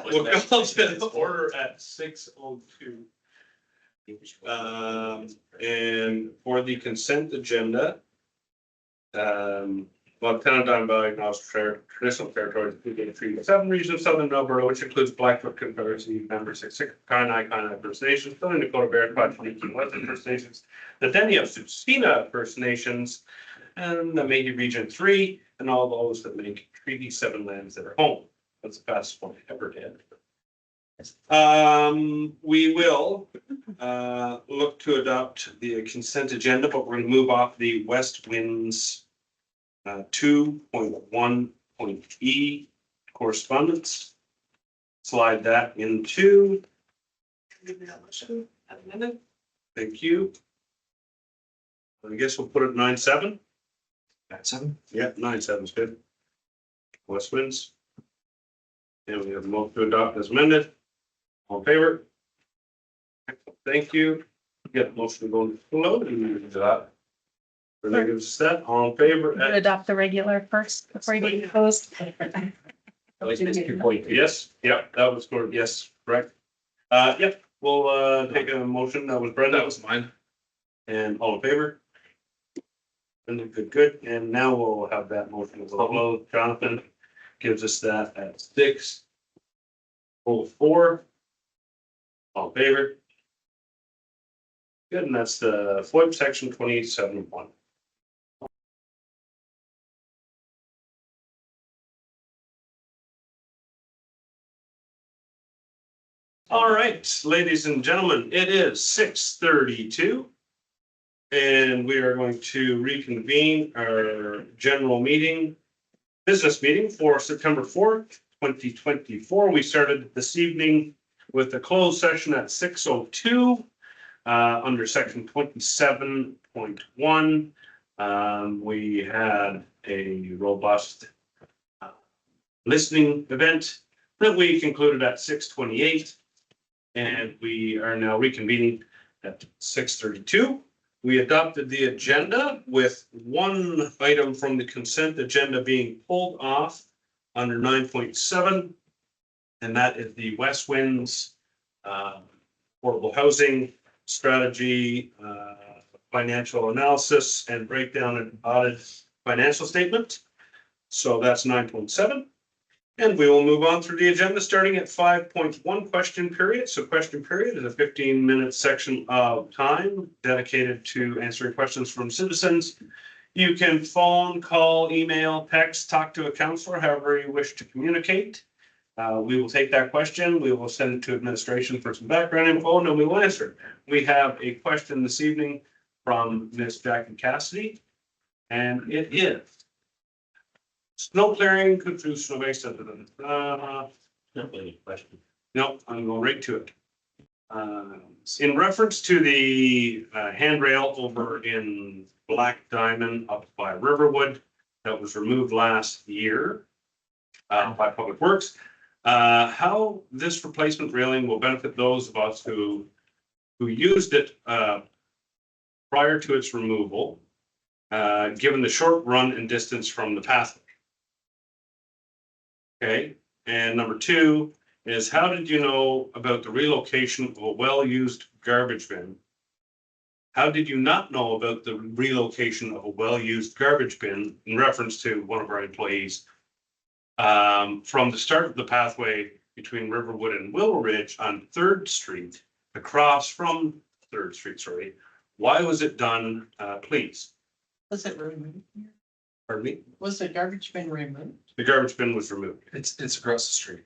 We'll call to order at 6:02. And for the consent agenda, Lieutenant Don Valley acknowledged traditional territories, including the 7 regions of southern Alberta, which includes Blackfoot Confederacy members, Kainai First Nations, Southern Dakota Bear, Chiniki Western First Nations, the Dene of Tsuut'ina First Nations, and the Métis Region 3, and all those that make Treaty 7 lands their home. That's the fastest one I ever did. We will look to adopt the consent agenda, but we're going to move off the West Winds 2.1.e correspondence. Slide that into. Thank you. I guess we'll put it 9.7. 9.7? Yeah, 9.7 is good. West Winds. And we have a motion to adopt as amended. All in favor? Thank you. Get a motion to go into flow. Do that. Renee gives us that. All in favor? You adopt the regular first before you get closed. Yes, yeah, that was good. Yes, correct. Yep, we'll take a motion. That was Brenda. That was mine. And all in favor? Brenda, good. And now we'll have that motion to close. Jonathan gives us that at 6:04. All in favor? Good, and that's the FOIP section 27.1. All right, ladies and gentlemen, it is 6:32. And we are going to reconvene our general meeting, business meeting for September 4th, 2024. We started this evening with a closed session at 6:02 under section 27.1. We had a robust listening event that we concluded at 6:28. And we are now reconvening at 6:32. We adopted the agenda with one item from the consent agenda being pulled off under 9.7. And that is the West Winds affordable housing strategy, financial analysis and breakdown and audit financial statement. So that's 9.7. And we will move on through the agenda starting at 5.1 question period. So question period is a 15-minute section of time dedicated to answering questions from citizens. You can phone, call, email, text, talk to a counselor, however you wish to communicate. We will take that question. We will send it to administration for some background info and then we will answer. We have a question this evening from Ms. Jackie Cassidy. And it is: snow clearing could do snow base. Not really a question. No, I'm going right to it. In reference to the handrail over in Black Diamond up by Riverwood that was removed last year by Public Works, how this replacement railing will benefit those of us who used it prior to its removal, given the short run and distance from the pathway. Okay, and number 2 is, how did you know about the relocation of a well-used garbage bin? How did you not know about the relocation of a well-used garbage bin, in reference to one of our employees, from the start of the pathway between Riverwood and Willow Ridge on 3rd Street, across from 3rd Street, sorry. Why was it done, please? Was it removed? Pardon me? Was the garbage bin removed? The garbage bin was removed. It's across the street.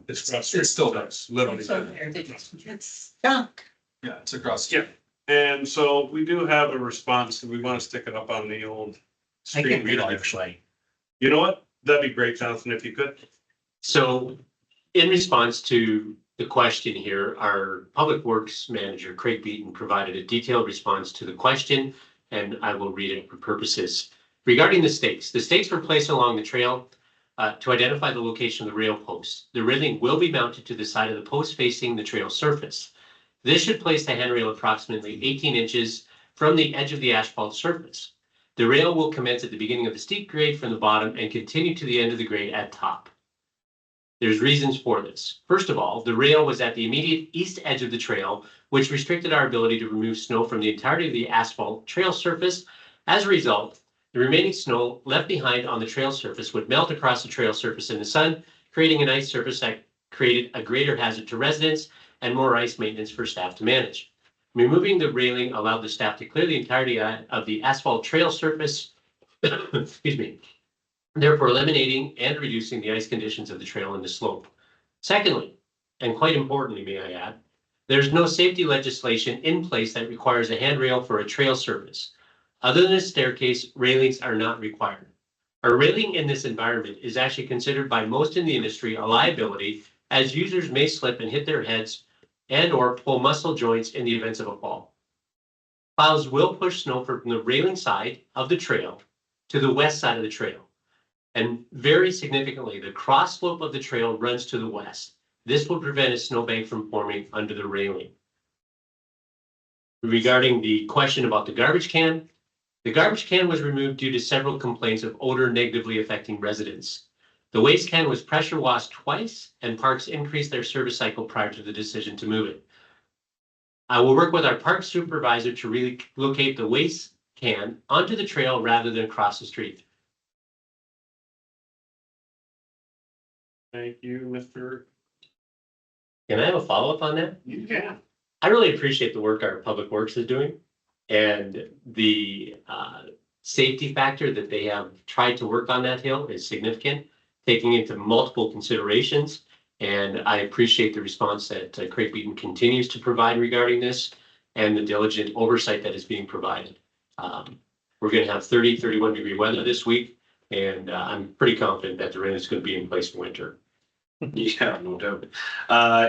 It's across the street. It's still does. Literally. So there, it's junk. Yeah, it's across. Yeah. And so we do have a response. We want to stick it up on the old I screen. can read it actually. You know what? That'd be great, Jonathan, if you could. So in response to the question here, our Public Works Manager, Craig Beaton, provided a detailed response to the question, and I will read it for purposes. Regarding the stakes were placed along the trail to identify the location of the rail posts. The railing will be mounted to the side of the post facing the trail surface. This should place the handrail approximately 18 inches from the edge of the asphalt surface. The rail will commence at the beginning of the steep grade from the bottom and continue to the end of the grade at top. There's reasons for this. First of all, the rail was at the immediate east edge of the trail, which restricted our ability to remove snow from the entirety of the asphalt trail surface. As a result, the remaining snow left behind on the trail surface would melt across the trail surface in the sun, creating an ice surface that created a greater hazard to residents and more ice maintenance for staff to manage. Removing the railing allowed the staff to clear the entirety of the asphalt trail surface, excuse me, therefore eliminating and reducing the ice conditions of the trail and the slope. Secondly, and quite importantly, may I add, there's no safety legislation in place that requires a handrail for a trail surface. Other than a staircase, railings are not required. A railing in this environment is actually considered by most in the industry a liability, as users may slip and hit their heads and or pull muscle joints in the events of a fall. Plows will push snow from the railing side of the trail to the west side of the trail. And very significantly, the cross slope of the trail runs to the west. This will prevent a snowbank from forming under the railing. Regarding the question about the garbage can was removed due to several complaints of odor negatively affecting residents. The waste can was pressure washed twice, and parks increased their service cycle prior to the decision to move it. I will work with our park supervisor to relocate the waste can onto the trail rather than across the street. Thank you, Mr. Can I have a follow-up on that? You can. I really appreciate the work our Public Works is doing and the safety factor that they have tried to work on that hill is significant, taking into multiple considerations. And I appreciate the response that Craig Beaton continues to provide regarding this and the diligent oversight that is being provided. We're going to have 30, 31 degree weather this week, and I'm pretty confident that the rain is going to be in place for winter. Yeah, no doubt.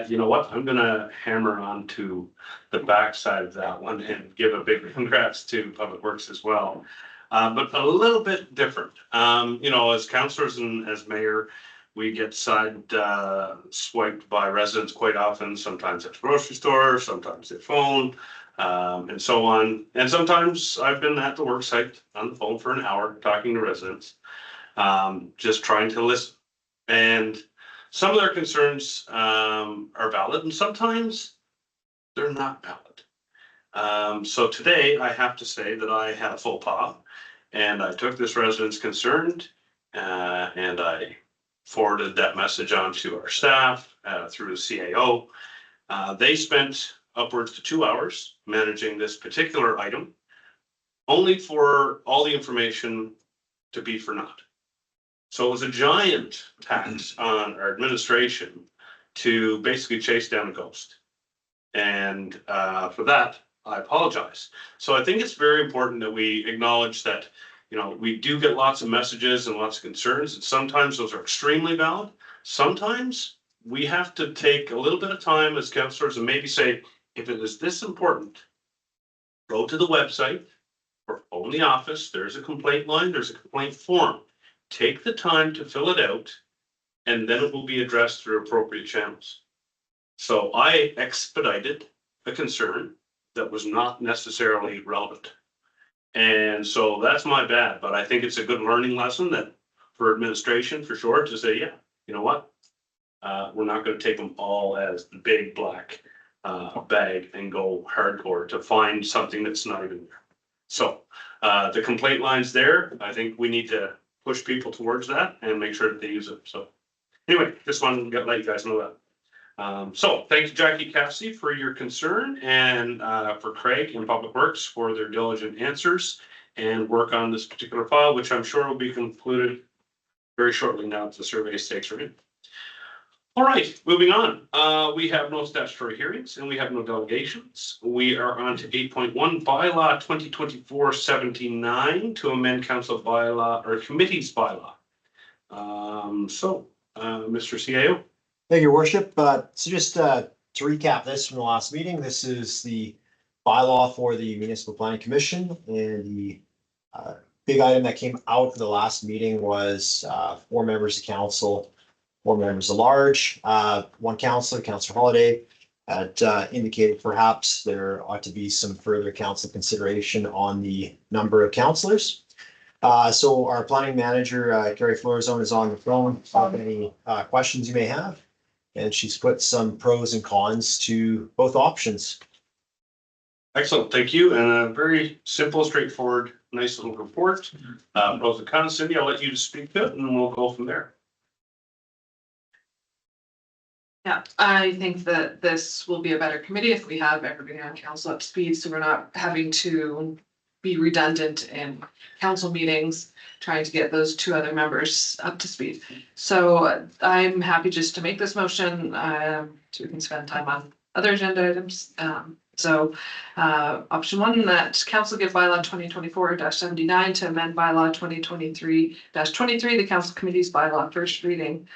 You know what? I'm gonna hammer on to the backside of that one and give a big congrats to Public Works as well. But a little bit different. You know, as councillors and as mayor, we get side swiped by residents quite often. Sometimes at the grocery store, sometimes at phone, and so on. And sometimes I've been at the work site on the phone for an hour talking to residents, just trying to listen. And some of their concerns are valid, and sometimes they're not valid. So today I have to say that I had a faux pas, and I took this resident's concern and I forwarded that message on to our staff through the CAO. They spent upwards to 2 hours managing this particular item, only for all the information to be for naught. So it was a giant tax on our administration to basically chase down a ghost. And for that, I apologize. So I think it's very important that we acknowledge that, you know, we do get lots of messages and lots of concerns, and sometimes those are extremely valid. Sometimes we have to take a little bit of time as councillors and maybe say, if it is this important, go to the website or phone the office. There's a complaint line, there's a complaint form. Take the time to fill it out, and then it will be addressed through appropriate channels. So I expedited a concern that was not necessarily relevant. And so that's my bad, but I think it's a good learning lesson that for administration, for sure, to say, yeah, you know what? We're not going to take them all as the big black bag and go hardcore to find something that's not even there. So the complaint line's there. I think we need to push people towards that and make sure that they use it. So anyway, just wanted to let you guys know that. So thank you, Jackie Cassidy, for your concern, and for Craig and Public Works for their diligent answers and work on this particular file, which I'm sure will be concluded very shortly now that the survey stakes are in. All right, moving on. We have no statutory hearings and we have no delegations. We are on to 8.1 bylaw 2024-79 to amend council bylaw or committee's bylaw. Mr. CAO. Thank you, Worship. So just to recap this from the last meeting, this is the bylaw for the Municipal Planning Commission, and the big item that came out of the last meeting was 4 members of council, 4 members at large, 1 councillor, Councillor Holiday, had indicated perhaps there ought to be some further council consideration on the number of councillors. So our planning manager, Carrie Florzone, is on the phone, so any questions you may have. And she's put some pros and cons to both options. Excellent, thank you. And a very simple, straightforward, nice little report. Pros and cons, Cindy, I'll let you speak to it and we'll go from there. Yeah, I think that this will be a better committee if we have everybody on council up to speed, so we're not having to be redundant in council meetings, trying to get those two other members up to speed. So I'm happy just to make this motion, so we can spend time on other agenda items. Option one, that council give bylaw 2024-79 to amend bylaw 2023-23, the council committee's bylaw first reading.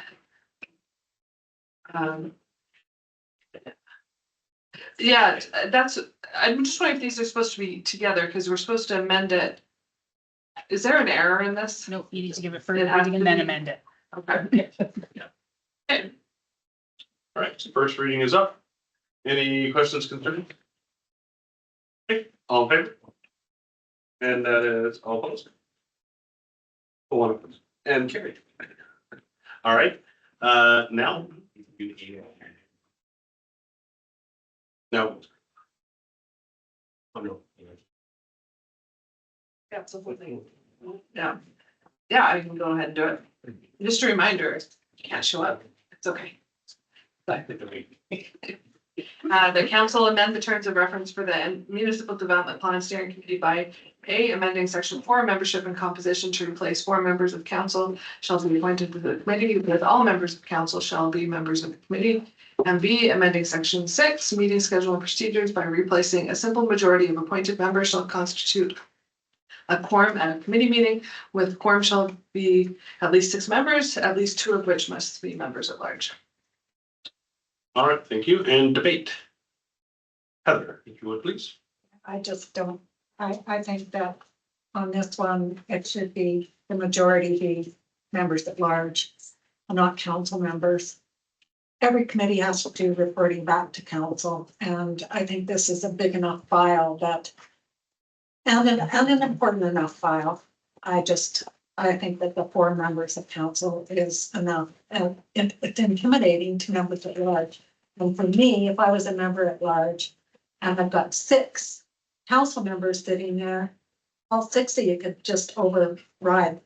Yeah, I'm just wondering if these are supposed to be together, because we're supposed to amend it. Is there an error in this? Nope, you need to give it first It has reading to and then be- amend it. Okay. All right, so first reading is up. Any questions, concerns? Okay, all in favor? And that is all opposed. One opposed and carried. All right, now. Now. Oh, no. Yeah, so yeah. Yeah, I can go ahead and do it. Just a reminder, you can't show up, it's okay. The council amend the terms of reference for the municipal development plan steering committee by A, amending section 4, membership and composition to replace 4 members of council shall be appointed to the committee, with all members of council shall be members of the committee. And B, amending section 6, meeting schedule and procedures by replacing a simple majority of appointed members shall constitute a quorum at a committee meeting, with quorum shall be at least 6 members, at least 2 of which must be members at large. All right, thank you. And debate. Heather, if you would, please. I just don't, I think that on this one, it should be the majority be members at large, and not council members. Every committee has to do reporting back to council, and I think this is a big enough file that, and an important enough file. I think that the 4 members of council is enough, and it's intimidating to members at large. And for me, if I was a member at large, and I've got 6 council members sitting there, all 6 of you could just override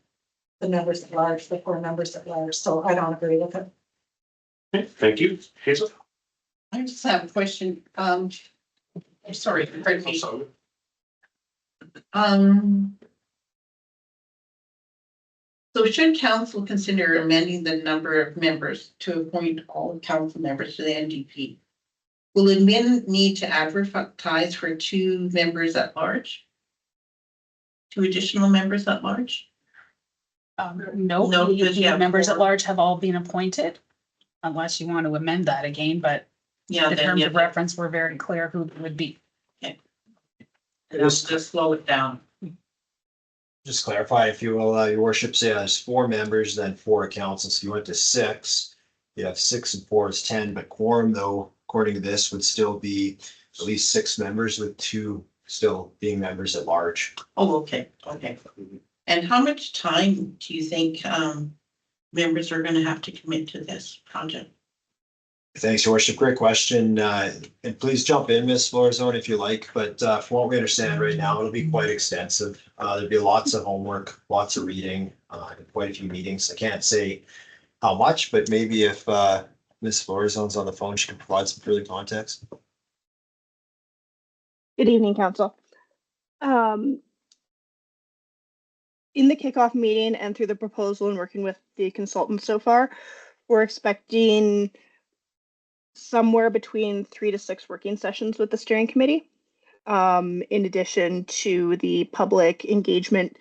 the members at large, the 4 members at large, so I don't agree with it. Okay, thank you. Hazel? I just have a question. I'm sorry, pardon me. So should council consider amending the number of members to appoint all council members to the NDP? Will it need to advertise for 2 members at large? 2 additional members at large? No, No, because you have members at 4. large have all been appointed. Unless you want to amend that again, but Yeah, the then terms you of reference were very clear who it would be. just slow it down. Just clarify, if you will, your worship says 4 members, then 4 council. So if you went to 6, you have 6 and 4 is 10, but quorum though, according to this, would still be at least 6 members, with 2 still being members at large. Oh, okay. And how much time do you think members are gonna have to commit to this project? Thanks, your worship. Great question. And please jump in, Ms. Florzone, if you like, but from what we understand right now, it'll be quite extensive. There'll be lots of homework, lots of reading, quite a few meetings. I can't say how much, but maybe if Ms. Florzone's on the phone, she can provide some further context. Good evening, Council. In the kickoff meeting and through the proposal and working with the consultants so far, we're expecting somewhere between 3 to 6 working sessions with the steering committee. In addition to the public engagement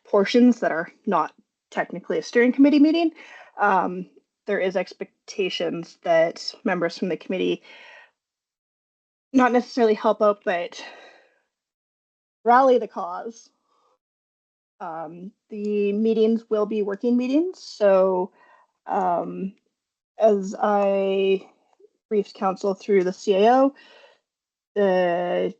portions that are not technically a steering committee meeting, there is expectations that members from the committee not necessarily help out, but rally the cause. The meetings will be working meetings, so as I briefed council through the CAO, the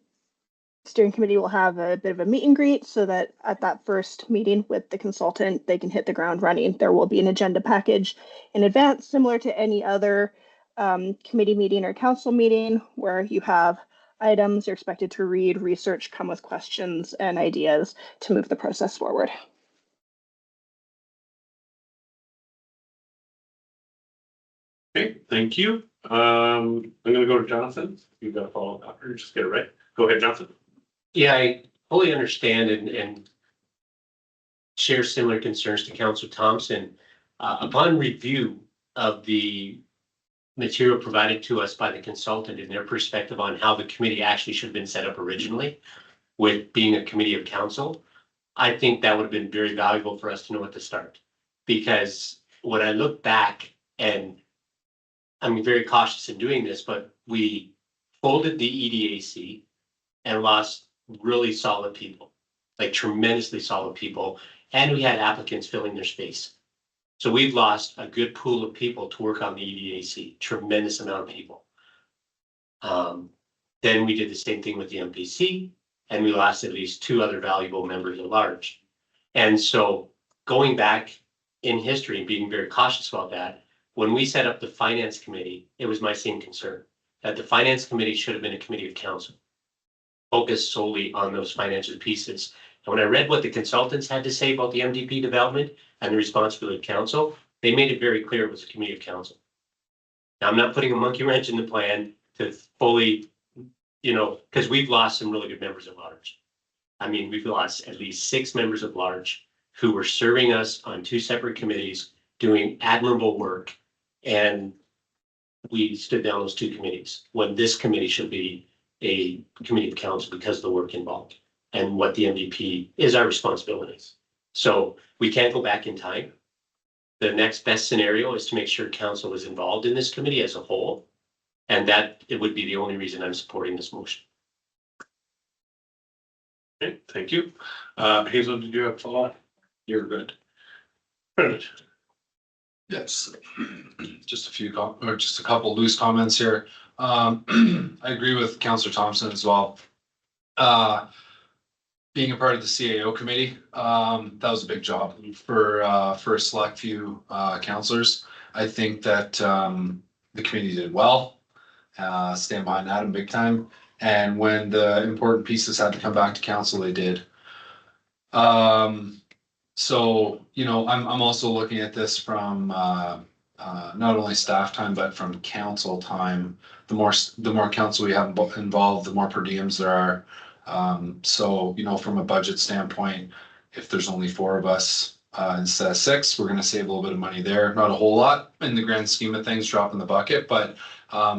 steering committee will have a bit of a meet and greet so that at that first meeting with the consultant, they can hit the ground running. There will be an agenda package in advance, similar to any other committee meeting or council meeting, where you have items you're expected to read, research, come with questions and ideas to move the process forward. Okay, thank you. I'm gonna go to Jonathan. You've got to follow up or just get it right. Go ahead, Jonathan. Yeah, I fully understand and share similar concerns to Councillor Thompson. Upon review of the material provided to us by the consultant and their perspective on how the committee actually should have been set up originally, with being a committee of council, I think that would have been very valuable for us to know at the start. Because when I look back, and I'm very cautious in doing this, but we folded the EDAC and lost really solid people, like tremendously solid people, and we had applicants filling their space. So we've lost a good pool of people to work on the EDAC, tremendous amount of people. Then we did the same thing with the MPC, and we lost at least 2 other valuable members at large. And so going back in history and being very cautious about that, when we set up the finance committee, it was my same concern that the finance committee should have been a committee of council, focused solely on those financial pieces. And when I read what the consultants had to say about the MDP development and the responsibility of council, they made it very clear it was a committee of council. Now, I'm not putting a monkey wrench in the plan to fully, because we've lost some really good members at large. I mean, we've lost at least 6 members at large who were serving us on 2 separate committees, doing admirable work. And we stood down those 2 committees when this committee should be a committee of council because of the work involved and what the MDP is our responsibilities. So we can't go back in time. The next best scenario is to make sure council is involved in this committee as a whole. And that it would be the only reason I'm supporting this motion. Okay, thank you. Hazel, did you have a follow-up? You're good. Brendan. Yes, just a couple loose comments here. I agree with Councillor Thompson as well. Being a part of the CAO committee, that was a big job for a select few councillors. I think that the committee did well. Stand behind Adam big time. And when the important pieces had to come back to council, they did. So, I'm also looking at this from not only staff time, but from council time. The more council we have involved, the more per diems there are. So, from a budget standpoint, if there's only 4 of us instead of 6, we're going to save a little bit of money there. Not a whole lot in the grand scheme of things, drop in the bucket, but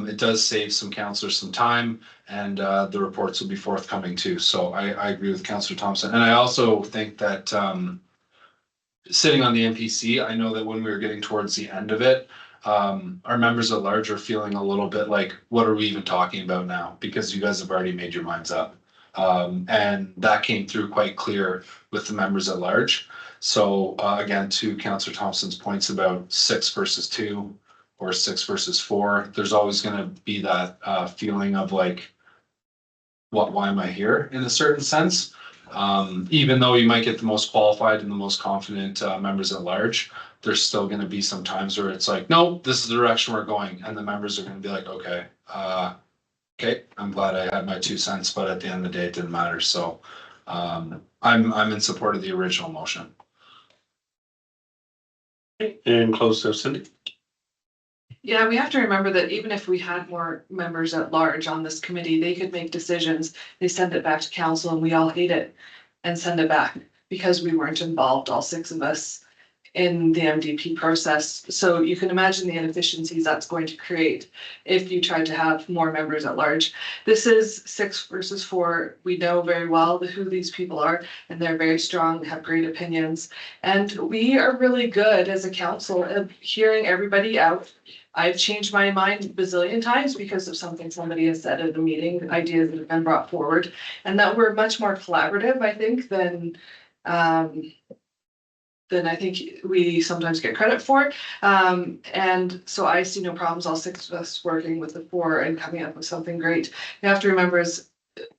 it does save some councillors some time, and the reports will be forthcoming too. So I agree with Councillor Thompson. And I also think that sitting on the MPC, I know that when we were getting towards the end of it, our members at large are feeling a little bit like, what are we even talking about now? Because you guys have already made your minds up. And that came through quite clear with the members at large. So again, to Councillor Thompson's points about 6 versus 2 or 6 versus 4, there's always going to be that feeling of like, why am I here in a certain sense? Even though you might get the most qualified and the most confident members at large, there's still going to be some times where it's like, no, this is the direction we're going. And the members are going to be like, okay, I'm glad I had my 2 cents, but at the end of the day, it didn't matter. So I'm in support of the original motion. And close to Cindy. Yeah, we have to remember that even if we had more members at large on this committee, they could make decisions. They send it back to council and we all hate it and send it back because we weren't involved, all 6 of us, in the MDP process. So you can imagine the inefficiencies that's going to create if you try to have more members at large. This is 6 versus 4. We know very well who these people are, and they're very strong, have great opinions. And we are really good as a council at hearing everybody out. I've changed my mind a bazillion times because of something somebody has said at a meeting, ideas that have been brought forward, and that we're much more collaborative, I think, than I think we sometimes get credit for. And so I see no problems, all 6 of us working with the 4 and coming up with something great. You have to remember, as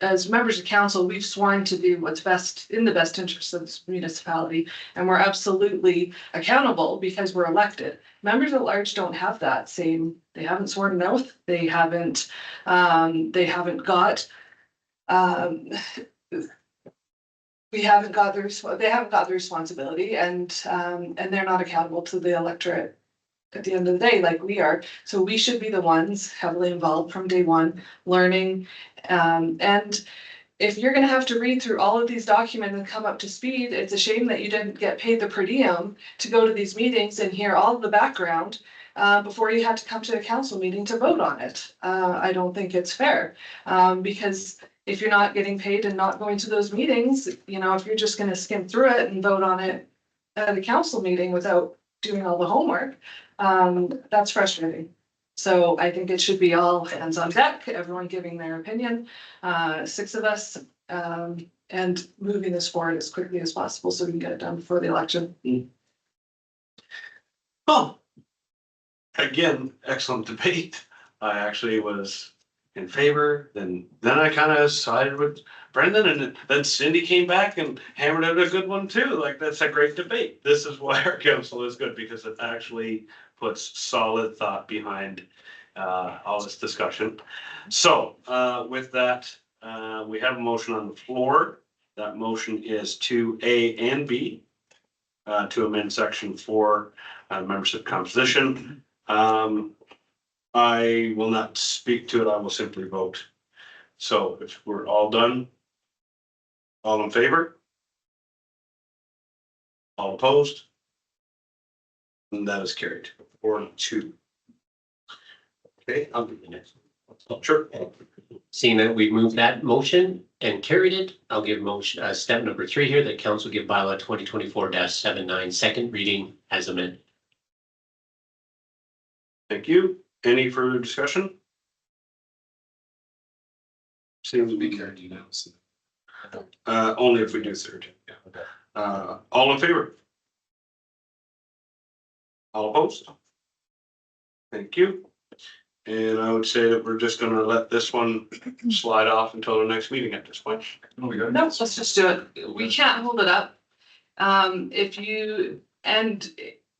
as members of council, we've sworn to do what's best in the best interest of this municipality. And we're absolutely accountable because we're elected. Members at large don't have that same, they haven't sworn an oath, they haven't got, we haven't got they haven't got the responsibility and they're not accountable to the electorate at the end of the day, like we are. So we should be the ones heavily involved from day one, learning. And if you're gonna have to read through all of these documents and come up to speed, it's a shame that you didn't get paid the per diem to go to these meetings and hear all of the background before you had to come to a council meeting to vote on it. I don't think it's fair, because if you're not getting paid and not going to those meetings, you know, if you're just gonna skim through it and vote on it at a council meeting without doing all the homework, that's frustrating. So I think it should be all hands on deck, everyone giving their opinion, 6 of us, and moving this forward as quickly as possible so we can get it done before the election. Well, again, excellent debate. I actually was in favor, then I kind of sided with Brendan, and then Cindy came back and hammered out a good one too. Like, that's a great debate. This is why our council is good, because it actually puts solid thought behind all this discussion. So with that, we have a motion on the floor. That motion is to A and B to amend section 4 membership composition. I will not speak to it. I will simply vote. So if we're all done, all in favor? All opposed? And that is carried 4-2. Okay, I'll do the next one. Sure. Seeing that we've moved that motion and carried it, I'll give motion, step number 3 here, that council give bylaw 2024-79 second reading as amended. Thank you. Any further discussion? Seems to be carried unanimously. Only if we do third. All in favor? All opposed? Thank you. And I would say that we're just gonna let this one slide off until the next meeting at this point. No, let's just do it. We can't hold it up.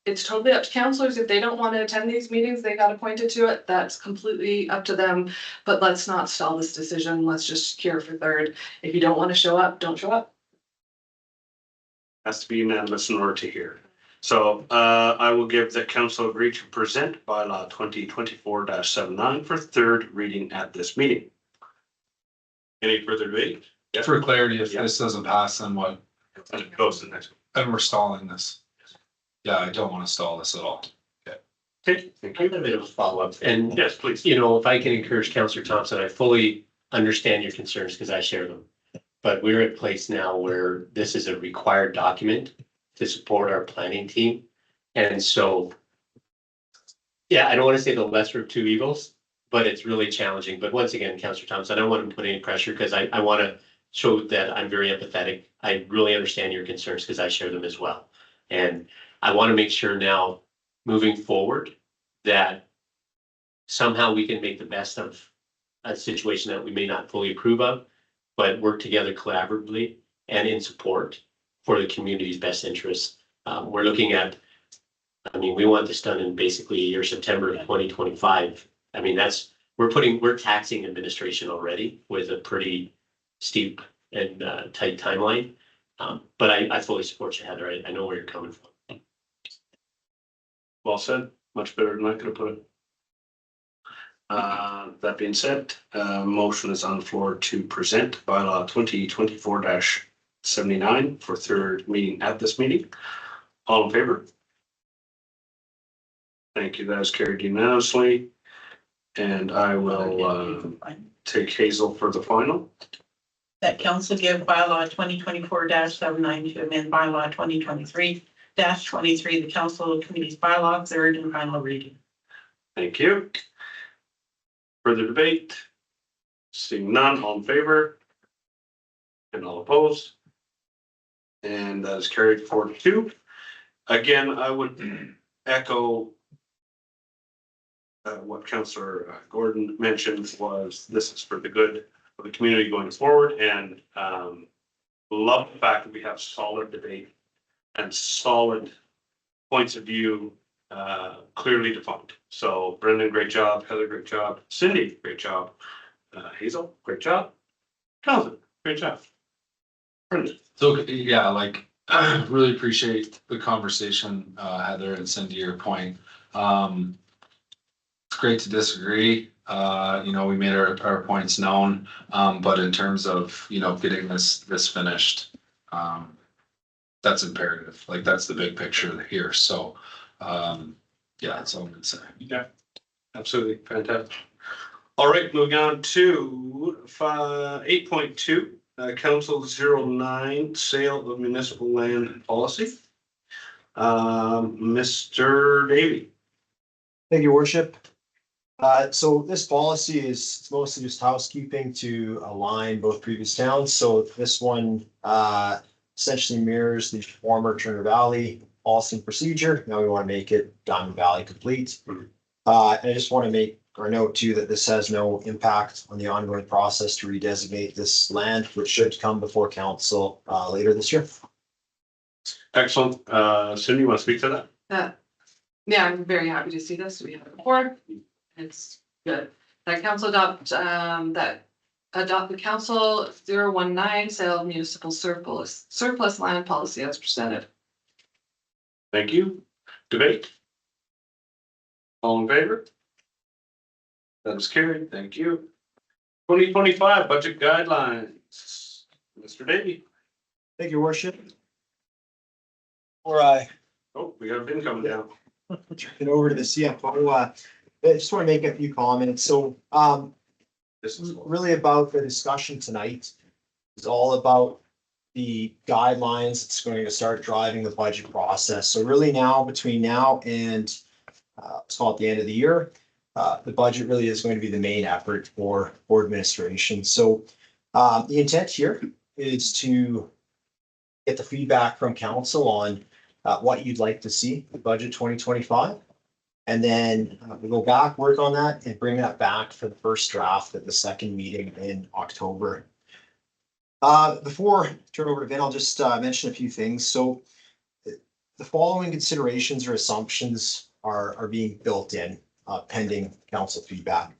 It's totally up to councilors. If they don't want to attend these meetings, they got appointed to it. That's completely up to them. But let's not stall this decision. Let's just secure for third. If you don't want to show up, don't show up. Has to be unanimous in order to hear. So I will give the council agree to present bylaw 2024-79 for third reading at this meeting. Any further debate? Yeah. For clarity, if Yeah. this doesn't pass, then what? And it goes to the next one. And we're stalling this. Yeah, I don't want to stall this at all. Okay, thank I you. have a bit of a follow-up, and Yes, please. you know, if I can encourage Councillor Thompson, I fully understand your concerns because I share them. But we're at a place now where this is a required document to support our planning team. And so, yeah, I don't want to say the lesser of two evils, but it's really challenging. But once again, Councillor Thompson, I don't want to put any pressure because I want to show that I'm very empathetic. I really understand your concerns because I share them as well. And I want to make sure now, moving forward, that somehow we can make the best of a situation that we may not fully approve of, but work together collaboratively and in support for the community's best interests. We're looking at, I mean, we want this done in basically year September of 2025. I mean, we're taxing administration already with a pretty steep and tight timeline. But I fully support you, Heather. I know where you're coming from. Well said. Much better than I could have put it. That being said, motion is on the floor to present bylaw 2024-79 for third meeting at this meeting. All in favor? Thank you. That is carried unanimously. And I will take Hazel for the final. That council give bylaw 2024-79 to amend bylaw 2023-23, the council committee's bylaw, third and final reading. Thank you. Further debate? Seeing none, all in favor? And all opposed? And that is carried 4-2. Again, I would echo what Councillor Gordon mentioned was this is for the good for the community going forward, and love the fact that we have solid debate and solid points of view clearly defined. So Brendan, great job. Heather, great job. Cindy, great job. Hazel, great job. Calvin, great job. Brendan. So, yeah, like, really appreciate the conversation, Heather and Cindy, your point. It's great to disagree. You know, we made our points known, but in terms of, you know, getting this finished, that's imperative. Like, that's the big picture here. So, yeah, that's all I'm gonna say. Yeah, absolutely. Fantastic. All right, moving on to 8.2, Council 09, sale of municipal land policy. Mr. Davy. Thank you, worship. So this policy is it's mostly just housekeeping to align both previous towns. So this one essentially mirrors the former Turner Valley policy and procedure. Now we want to make it Diamond Valley complete. And I just want to make or note too that this has no impact on the ongoing process to redesignate this land, which should come before council later this year. Excellent. Cindy, you want to speak to that? Yeah, I'm very happy to see this. We have it before. It's good. That council adopt the council 019 sale of municipal surplus land policy as presented. Thank you. Debate? All in favor? That is carried. Thank you. 2025 budget guidelines. Mr. Davy. Thank you, worship. Before I Oh, we got a bin coming down. turn over to the CFO, I just want to make a few comments. So This is really about the discussion tonight is all about the guidelines that's going to start driving the budget process. So really now, between now and let's call it the end of the year, the budget really is going to be the main effort for board administration. So the intent here is to get the feedback from council on what you'd like to see in budget 2025. And then we go back, work on that and bring that back for the first draft at the second meeting in October. Before I turn over to Vin, I'll just mention a few things. So the following considerations or assumptions are being built in pending council feedback.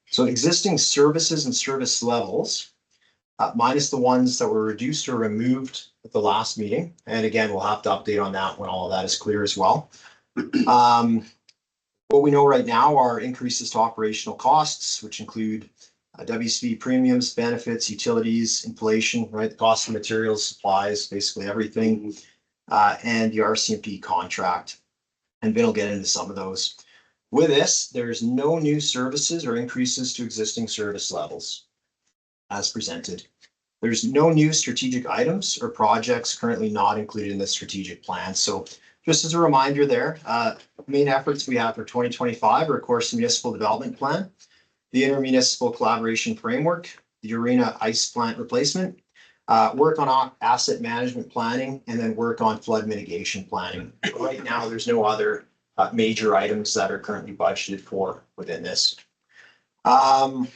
So existing services and service levels, minus the ones that were reduced or removed at the last meeting. And again, we'll have to update on that when all of that is clear as well. What we know right now are increases to operational costs, which include WCB premiums, benefits, utilities, inflation, right? The cost of materials, supplies, basically everything, and the RCMP contract. And Vin will get into some of those. With this, there's no new services or increases to existing service levels as presented. There's no new strategic items or projects currently not included in the strategic plan. So just as a reminder there, main efforts we have for 2025 are, of course, the municipal development plan, the intermunicipal collaboration framework, the arena ice plant replacement, work on asset management planning, and then work on flood mitigation planning. Right now, there's no other major items that are currently budgeted for within this. And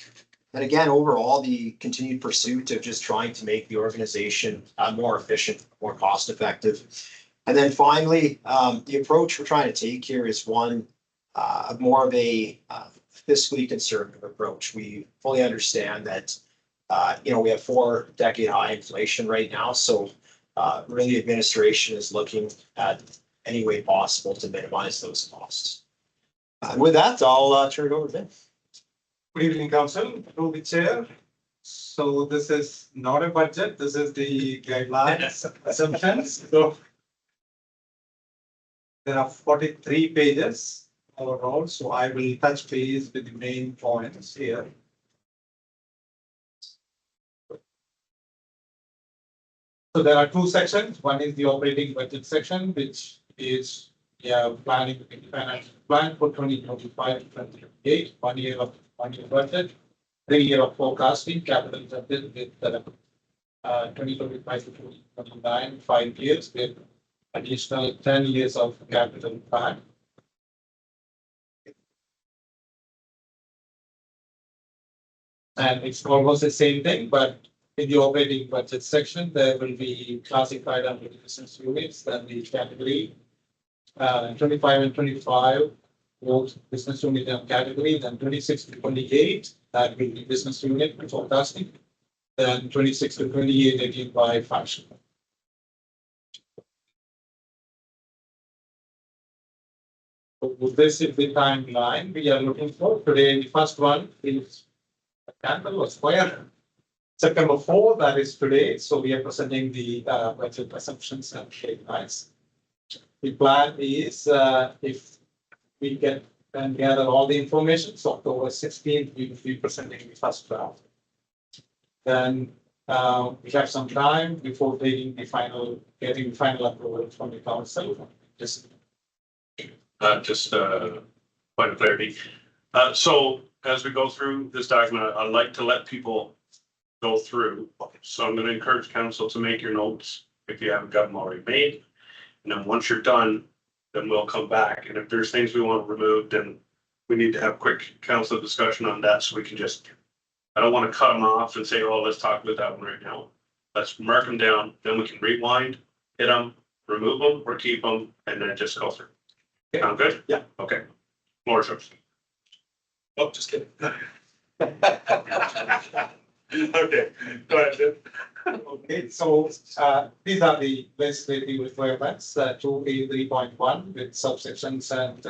again, overall, the continued pursuit of just trying to make the organization more efficient, more cost effective. And then finally, the approach we're trying to take here is one more of a fiscally conservative approach. We fully understand that, we have 4-decade high inflation right now. So really administration is looking at any way possible to minimize those costs. With that, I'll turn it over to Vin. Good evening, Council, through the chair. So this is not a budget, this is the guidelines assumptions. So there are 43 pages overall, so I will touch base with the main points here. So there are two sections. One is the operating budget section, which is planning financial plan for 2025 to 2028, 1 year budget, 3 year of forecasting, capital budget with 2025 to 2029, 5 years with additional 10 years of capital plan. And it's almost the same thing, but in the operating budget section, there will be classified under the business units, then the category. 25 and 25, both business unit and category, then 26 to 28, that will be business unit forecasting. Then 26 to 28 again by function. So this is the timeline we are looking for. Today, the first one is a candle or square. September 4, that is today. So we are presenting the budget assumptions and guidelines. The plan is if we get and gather all the information, so October 16th, we will be presenting the first draft. Then we have some time before getting the final approval from the council. Just point of clarity. So as we go through this document, I'd like to let people go through. So I'm going to encourage council to make your notes if you haven't got them already made. And then once you're done, then we'll come back. And if there's things we want removed, then we need to have quick council discussion on that. So we can just, I don't want to cut them off and say, oh, let's talk about that one right now. Let's mark them down. Then we can rewind, hit them, remove them or keep them, and then just go through. Sound good? Yeah. Okay. Floor is yours. Oh, just kidding. Okay, go ahead, Jim. Okay, so these are the legislative requirements, 2A3.1 with subsections and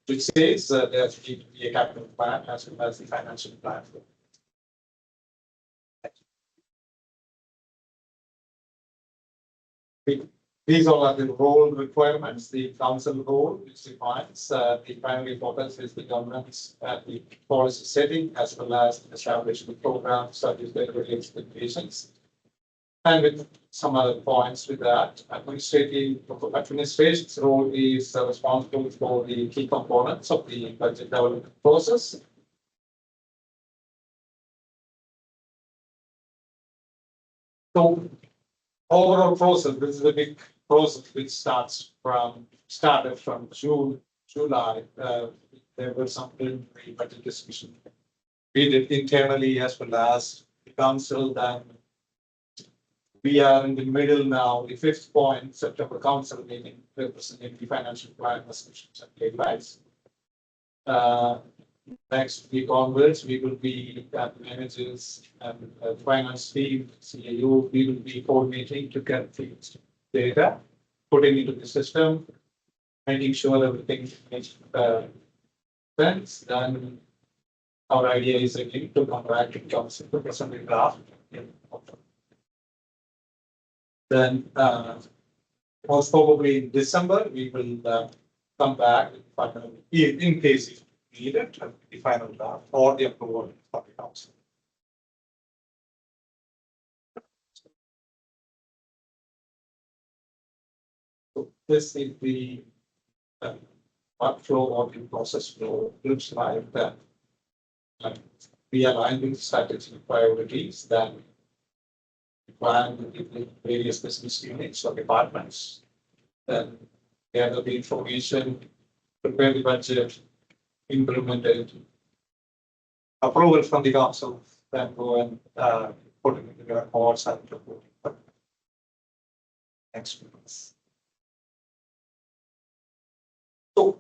which says there should be a capital plan as well as the financial plan. These all are the role requirements, the council role, which defines the primary focus is the governance and the policy setting, as well as establishing the programs, service delivery expectations. And with some other points with that, administration's role is responsible for the key components of the budget development process. So overall process, this is a big process which started from July. There was some preliminary budget discussion. We did internally as well as the council. Then we are in the middle now, the fifth point, September council meeting, representing the financial plan assumptions and guidelines. Next week onwards, we will be at managers and finance team, CAO, we will be coordinating to get the data, putting into the system, making sure everything makes sense. Then our idea is again to come back to council to present the draft. Then most probably in December, we will come back in case if needed, the final draft or the approval of the council. So this is the workflow or the process flow looks like that. We align with strategic priorities, then plan with the various business units or departments, then gather the information, prepare the budget, implemented, approval from the council, then go and put it into the reports and report. Next month. So,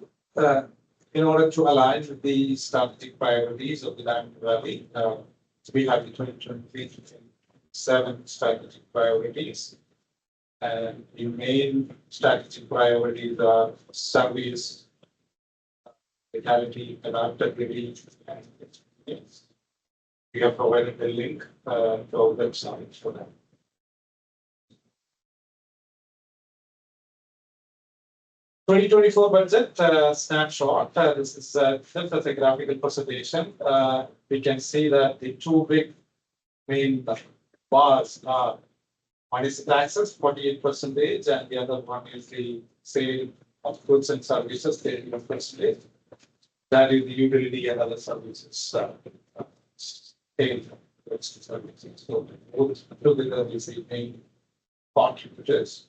in order to align with the strategic priorities of the Diamond Valley, we have the 2023-2027 strategic priorities. And the main strategic priorities are service, vitality, adaptability, and experience. We have provided a link to our website for that. Twenty 24 budget snapshot. This is just as a graphical presentation. We can see that the two big main bars are one is taxes, 48%, and the other one is the sale of goods and services, 31%. That is the utility and other services. Sale of goods and services. So both together is the main contributors.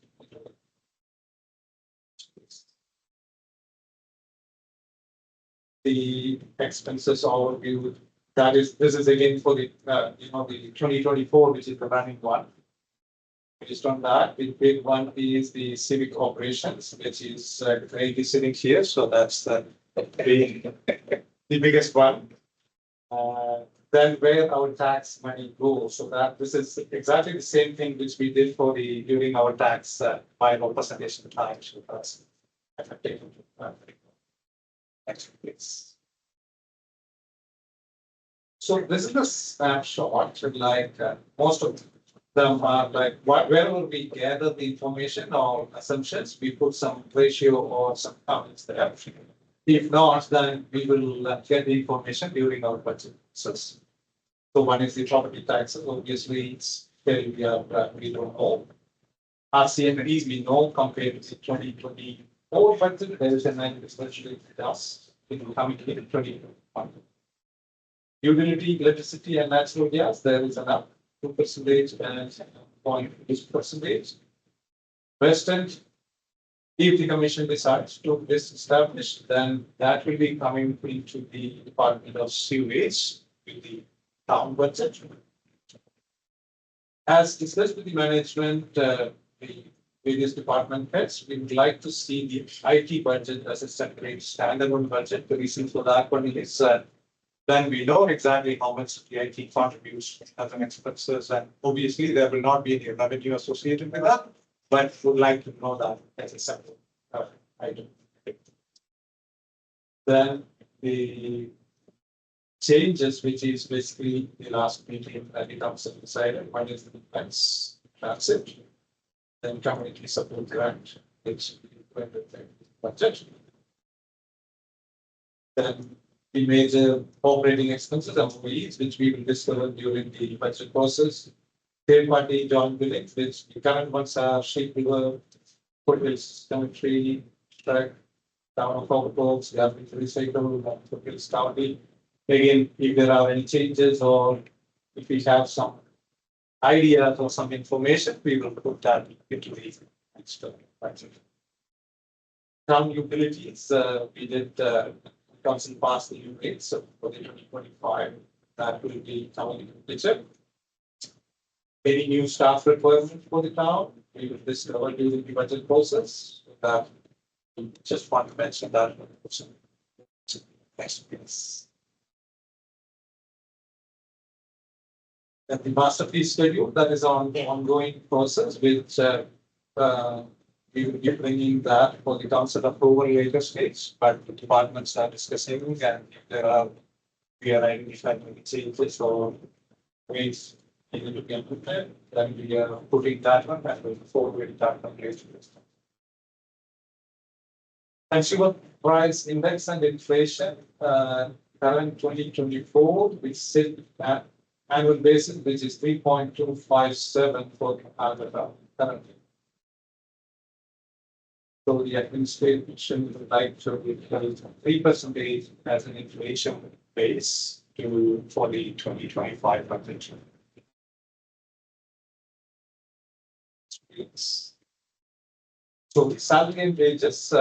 The expenses overview That is, this is again for the, the 2024, which is the running one. Based on that, the big one is the civic operations, which is Craig is sitting here, so that's the biggest one. Then where our tax money goes, so that this is exactly the same thing which we did for the during our tax bylaw presentation time. So that's effective. Next, please. So this is a snapshot, like most of them are like wherever we gather the information or assumptions, we put some ratio or some comments there. If not, then we will get the information during our budget. So one is the property taxes, obviously it's very, we don't know. RCMPs we know compared to the 2024 budget, there is a 9% plus coming in 2021. Utility, electricity and natural gas, there is an up 2% and 0.8%. Western, if the commission decides to establish, then that will be coming into the Department of Sewage with the town budget. As discussed with the management, the various department heads, we would like to see the IT budget as a separate standalone budget. The reason for that one is then we know exactly how much the IT contributes as an expenses, and obviously there will not be any revenue associated with that, but would like to know that as a separate item. Then the changes, which is basically the last meeting that the council decided, one is the defense, that's it. Then community support grant, which went with the budget. Then the major operating expenses and employees, which we will discover during the budget process. Third party joint billings, which the current ones are Sheep River, Foothills Cemetery, Track, Town of Overcoats, Garbage Recycle, Foothills County. Again, if there are any changes or if we have some ideas or some information, we will put that into the next budget. Town utilities, we did council passed the new rates for the 2025. That will be coming into the picture. Any new staff requirement for the town, we will discover during the budget process. That we just want to mention that. Next, please. And the master fee schedule, that is on the ongoing process, which we will be bringing that for the council approval later stage, but the departments are discussing, and if there are, we are identifying any changes or ways needed to be implemented, then we are putting that one and we'll forward that one later. Consumer price index and inflation, current 2024, we sit at annual basis, which is 3.257 for Alberta currently. So the administration would like to replace 3% as an inflation base for the 2025 budget. So the salary and wages,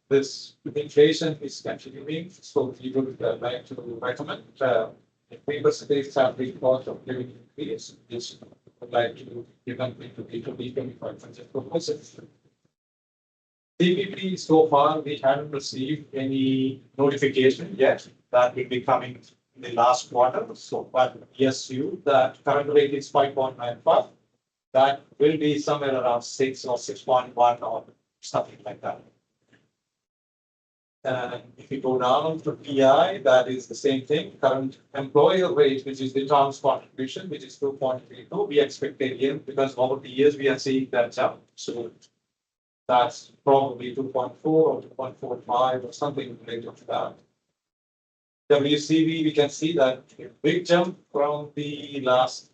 this inflation is continuing, so we would like to recommend 3% salary cost of living increase, which would like to give them into the 2025 budget proposal. CPP, so far, we haven't received any notification yet. That will be coming in the last quarter. So, but ESU, that current rate is 5.95. That will be somewhere around 6 or 6.1 or something like that. And if you go down to PI, that is the same thing. Current employer rate, which is the town's contribution, which is 2.32. We expect again, because over the years we are seeing that jump. So that's probably 2.4 or 2.45 or something related to that. WCV, we can see that a big jump from the last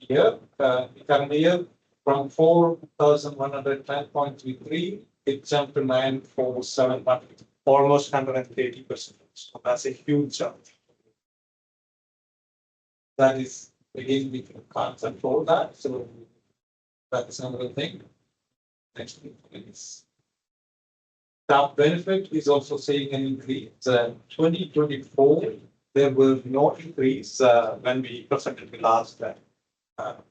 year, current year, from 4,110.33, it jumped to 9,471, almost 130%. So that's a huge jump. That is, again, we can't control that. So that's another thing. Next, please. Staff benefit is also seeing an increase. 2024, there were no increase, when we presented the last,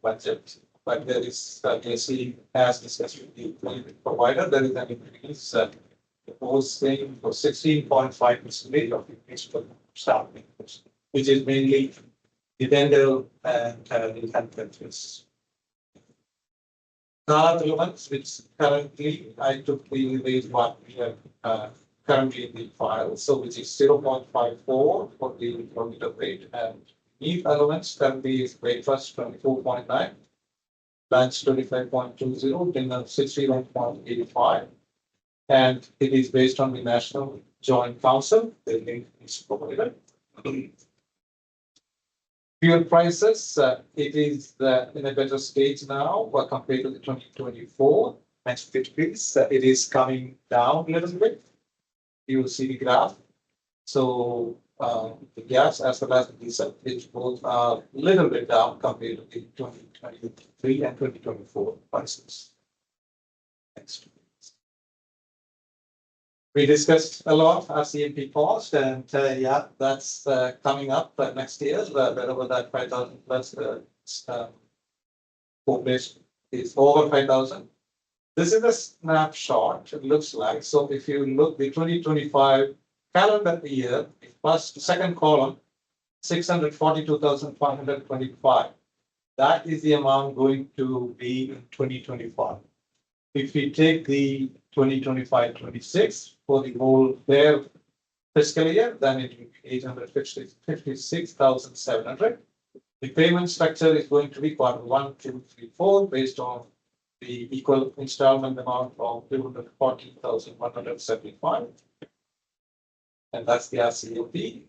budget. But there is, you see, as discussed with the provider, there is an increase, was saying for 16.5% of increase for staff members, which is mainly the dental and the health benefits. The ones which currently I took the rate what we have currently in the file, so which is 0.54 for the kilometer rate, and meat allowance currently is breakfast 24.9, lunch 25.20, dinner 61.85. And it is based on the National Joint Council, the link is provided. Fuel prices, it is in a better stage now compared to the 2024 next decrease. It is coming down a little bit. You will see the graph. So the gas as well as the diesel, which both are a little bit down compared to the 2023 and 2024 prices. Next. We discussed a lot our CMP cost, and yeah, that's coming up next year, wherever that 5,000 plus population is over 5,000. This is a snapshot, it looks like. So if you look the 2025 calendar year, first, second column, 642,525. That is the amount going to be in 2025. If we take the 2025-26 for the whole their fiscal year, then it will be 856,700. The payment structure is going to be quarter 1, 2, 3, 4 based on the equal installment amount of 240,175. And that's the RCOP.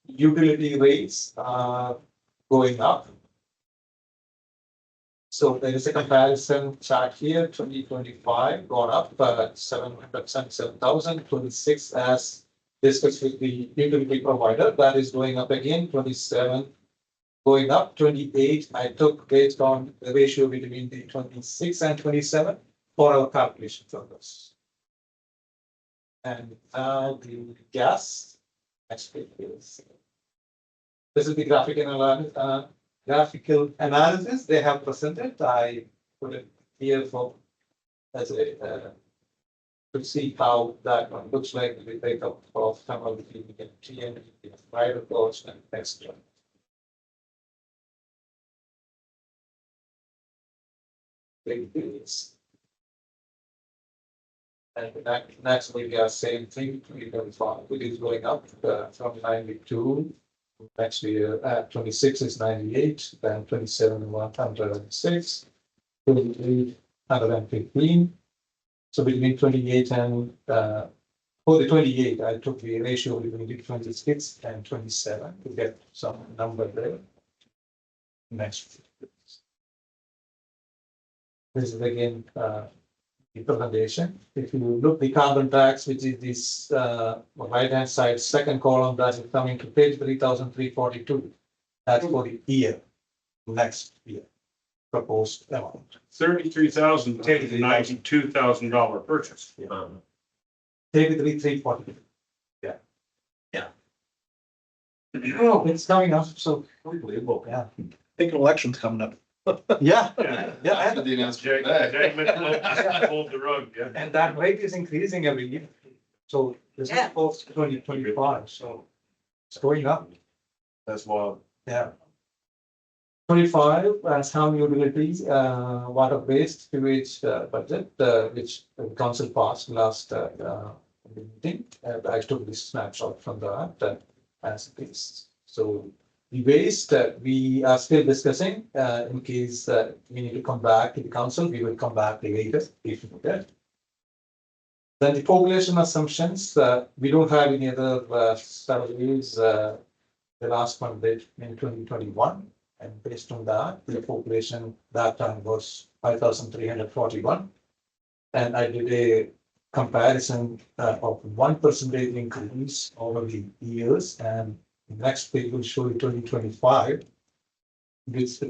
Utility rates are going up. So there is a comparison chart here, 2025 gone up 777,000, 26 as discussed with the utility provider, that is going up again, 27 going up, 28 I took based on the ratio between the 26 and 27 for our calculation purpose. And now the gas, next page is. This is the graphical analysis they have presented. I put it here for as a to see how that one looks like the breakup of some of the TNT, private cost and extra. And next we have same thing, 2025, it is going up from 92. Next year, 26 is 98, then 27, 106, 28, 115. So between 28 and for the 28, I took the ratio between the 26 and 27 to get some number there. Next. This is again the presentation. If you look the carbon tax, which is this right hand side second column, that is coming to page 3,342. That's for the year, next year proposed amount. $33,092,000 purchase. Yeah. 33,342. Yeah. Yeah. Oh, it's coming up, so unbelievable. Yeah. I think an election's coming up. Yeah. Yeah. Yeah. After the announcement today. Pulled the rug, yeah. And that rate is increasing every year. So this is post 2025, so it's going up. That's wild. Yeah. 25 town utilities, water-based sewage budget, which the council passed last meeting. And I took this snapshot from that as it is. So the waste we are still discussing in case we need to come back to the council, we will come back later if needed. Then the population assumptions, we don't have any other surveys. The last one did in 2021. And based on that, the population that time was 5,341. And I did a comparison of 1% increase over the years. And the next page will show you 2025, which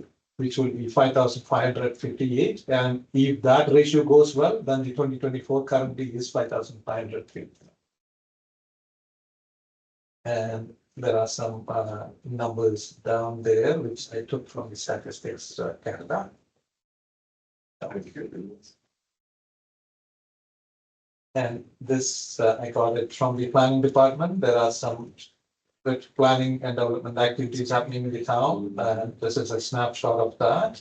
will be 5,558. And if that ratio goes well, then the 2024 currently is 5,550. And there are some numbers down there, which I took from the Statistics Canada. And this, I got it from the planning department. There are some planning and development activities happening in the town, and this is a snapshot of that.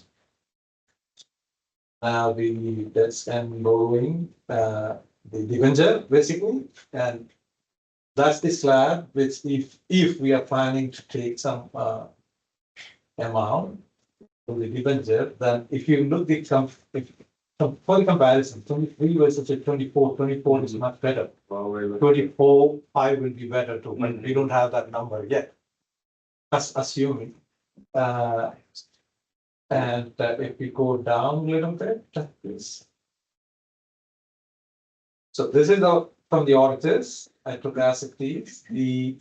The debts and borrowing, the debenture basically, and that's the slab which if we are planning to take some amount from the debenture, then if you look for the comparison, 23 versus 24, 24 is much better. 24, 5 will be better too, but we don't have that number yet. That's assuming. And if we go down a little bit, please. So this is from the auditors. I took as it is. The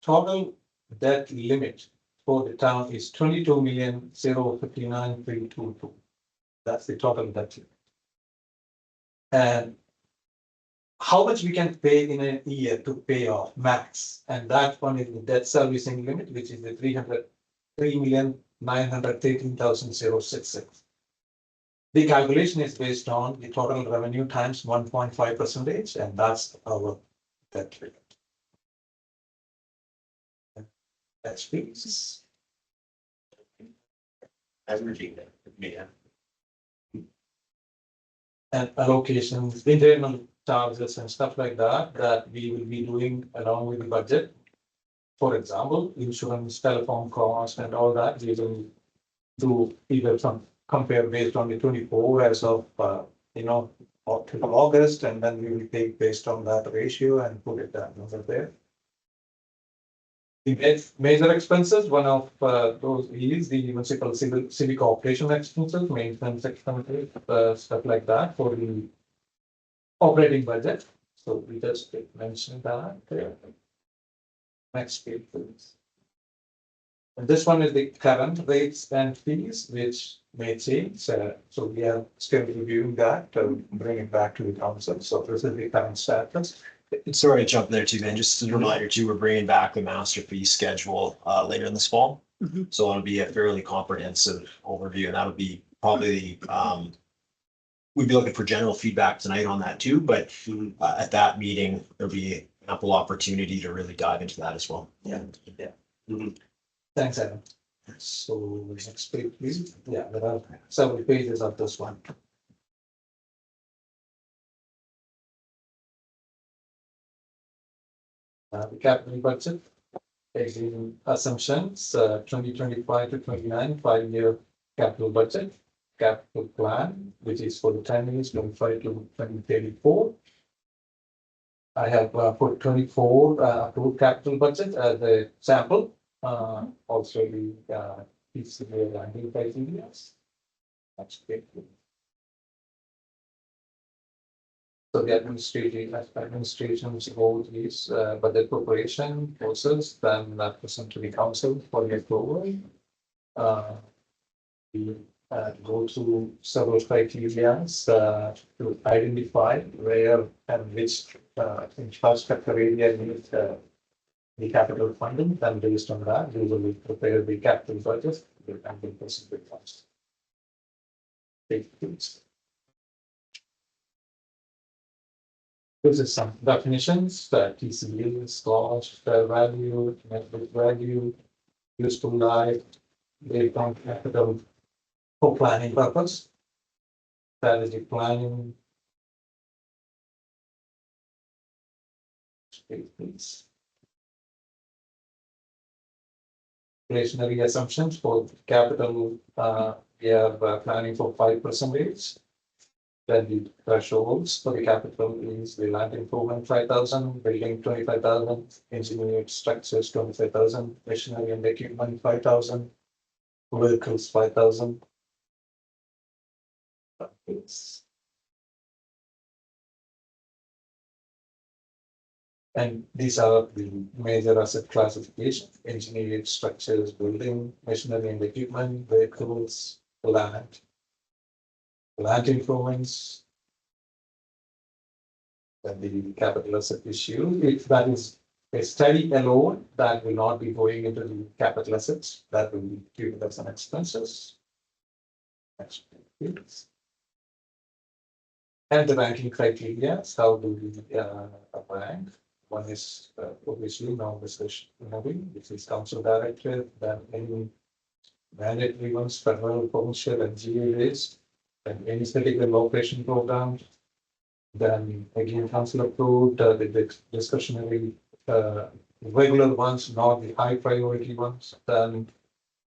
total debt limit for the town is 22,059,322. That's the total debt limit. And how much we can pay in a year to pay off max, and that one is the debt servicing limit, which is the 3,913,066. The calculation is based on the total revenue times 1.5%, and that's our debt limit. That's fees. Averaging that, yeah. And allocations, internal charges and stuff like that, that we will be doing along with the budget. For example, insurance, telephone cost and all that, we will do either some compare based on the 24 as of, August, and then we will take based on that ratio and put it that number there. The major expenses, one of those is the municipal civic operation expenses, maintenance expenses, stuff like that for the operating budget. So we just mentioned that there. Next page, please. And this one is the current rates and fees, which may change. So we are still reviewing that to bring it back to the council. So this is the current status. Sorry to jump there too, man. Just a reminder too, we're bringing back the master fee schedule later in this fall. So it'll be a fairly comprehensive overview, and that'll be probably we'd be looking for general feedback tonight on that too, but at that meeting, there'll be ample opportunity to really dive into that as well. Yeah. Thanks, Adam. So next page, please. Yeah, there are several pages of this one. The capital budget, taking assumptions, 2025 to 29, 5-year capital budget, capital plan, which is for the 10 years, 25 to 2034. I have put 24 approved capital budget as a sample. Also the PCA landing criteria. That's great. So the administration's role is budget preparation process, then that present to the council for the approval. We go through several criteria to identify where and which infrastructure area needs the capital funding. Then based on that, we will prepare the capital budget and will present the cost. This is some definitions, TCUs, cost, fair value, net book value, useful life, based on capital for planning purpose. Strategic planning. Please. Inflationary assumptions for capital, we are planning for 5%. Then the thresholds for the capital is the land improvement 5,000, building 25,000, engineered structures 25,000, machinery and equipment 5,000, vehicles 5,000. And these are the major asset classifications: engineered structures, building, machinery and equipment, vehicles, land improvements. Then the capital asset issue, if that is a study alone that will not be going into the capital assets, that will be treated as an expenses. Next, please. And the ranking criteria, how do we rank? One is obviously non-discretionary, which is council directed, then any mandatory ones, federal, provincial, and GA-based, and any critical operation program. Then again, council approved the discretionary regular ones, not the high priority ones. Then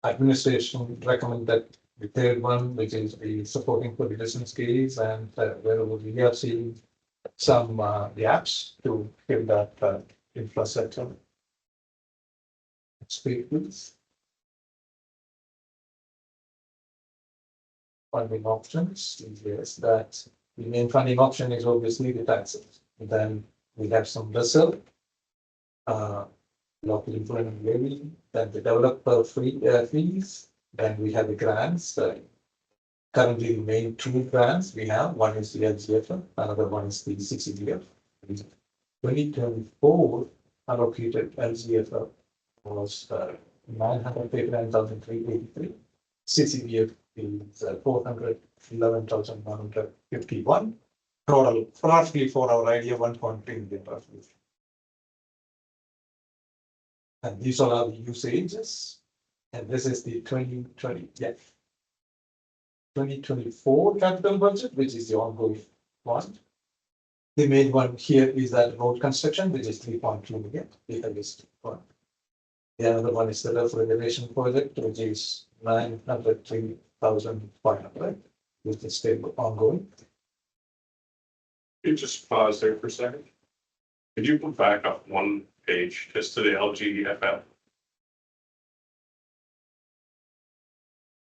administration recommend that the third one, which is the supporting for the business case, and wherever we are seeing some gaps to fill that infrastructure. Next page, please. Funding options is that the main funding option is obviously the taxes. And then we have some reserve, local employment levy, then the developer fees, then we have the grants. Currently, the main two grants we have, one is the LGF, another one is the CCDF. 2024 allocated LGF was 959,383. CCDF is 411,151. Total roughly for our idea 1.3 million roughly. And these are our usages. And this is the 2020, yeah. 2024 capital budget, which is the ongoing one. The main one here is that road construction, which is 3.2 million, the biggest one. The other one is the regeneration project, which is 903,500, which is still ongoing. You just pause there for a second. Could you put back up one page just to the LGFL?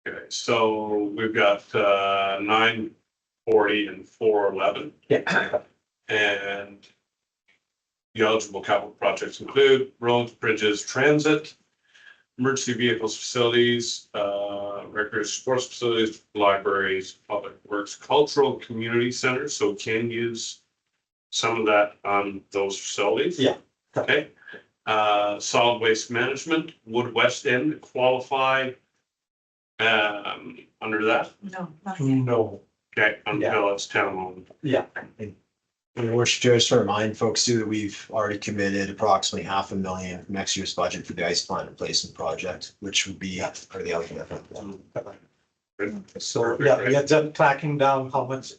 Okay, so we've got 940 and 411. Yeah. And the eligible capital projects include roads, bridges, transit, emergency vehicles, facilities, recreation sports facilities, libraries, public works, cultural community centers, so can use some of that on those facilities. Yeah. Okay. Solid waste management, would West End qualify under that? No, not No. Okay, until it's town owned. Yeah. And we're just to remind folks too that we've already committed approximately $500,000 next year's budget for the ice plant replacement project, which would be for the LGF. So, yeah, we are just tracking down how much,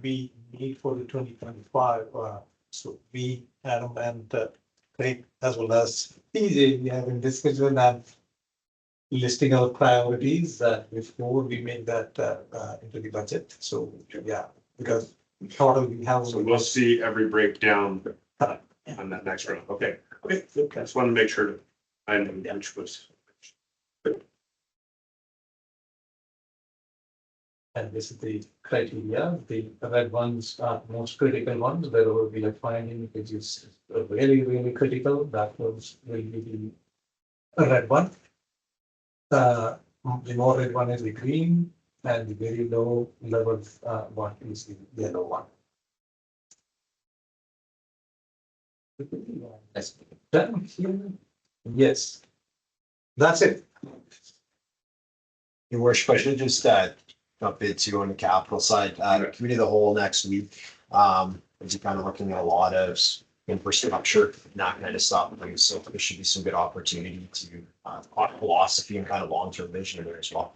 we need for the 2025. So we, Adam and Craig, as well as TJ, we have been discussing and listing our priorities before we make that into the budget. So, yeah, because total we have. So we'll see every breakdown on that next round. Okay, okay, just want to make sure I knew which was. And this is the criteria. The red ones are most critical ones, wherever we are finding which is really, really critical, that will be the red one. The moderate one is the green, and the very low level one is the yellow one. Done here? Yes. That's it. Your worship, I should just jump into on the capital side, committee of the whole next week. As you're kind of looking at a lot of infrastructure, not kind of stuff. So there should be some good opportunity to talk philosophy and kind of long-term vision there as well.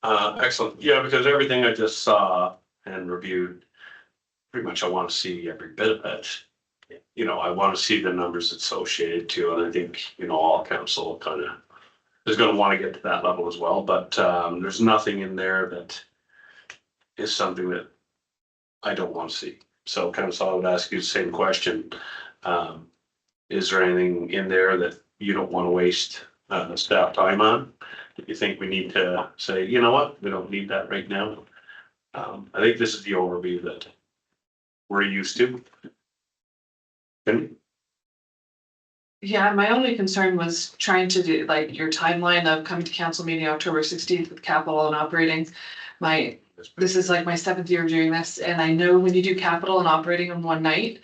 Excellent. Yeah, because everything I just saw and reviewed, pretty much I want to see every bit of it. You know, I want to see the numbers associated to, and I think, all council kind of is going to want to get to that level as well, but there's nothing in there that is something that I don't want to see. So council, I would ask you the same question. Is there anything in there that you don't want to waste staff time on? You think we need to say, you know what, we don't need that right now? I think this is the overview that we're used to. Yeah, my only concern was trying to do like your timeline of coming to council meeting October 16th with capital and operating. This is like my 7th year doing this, and I know when you do capital and operating on one night,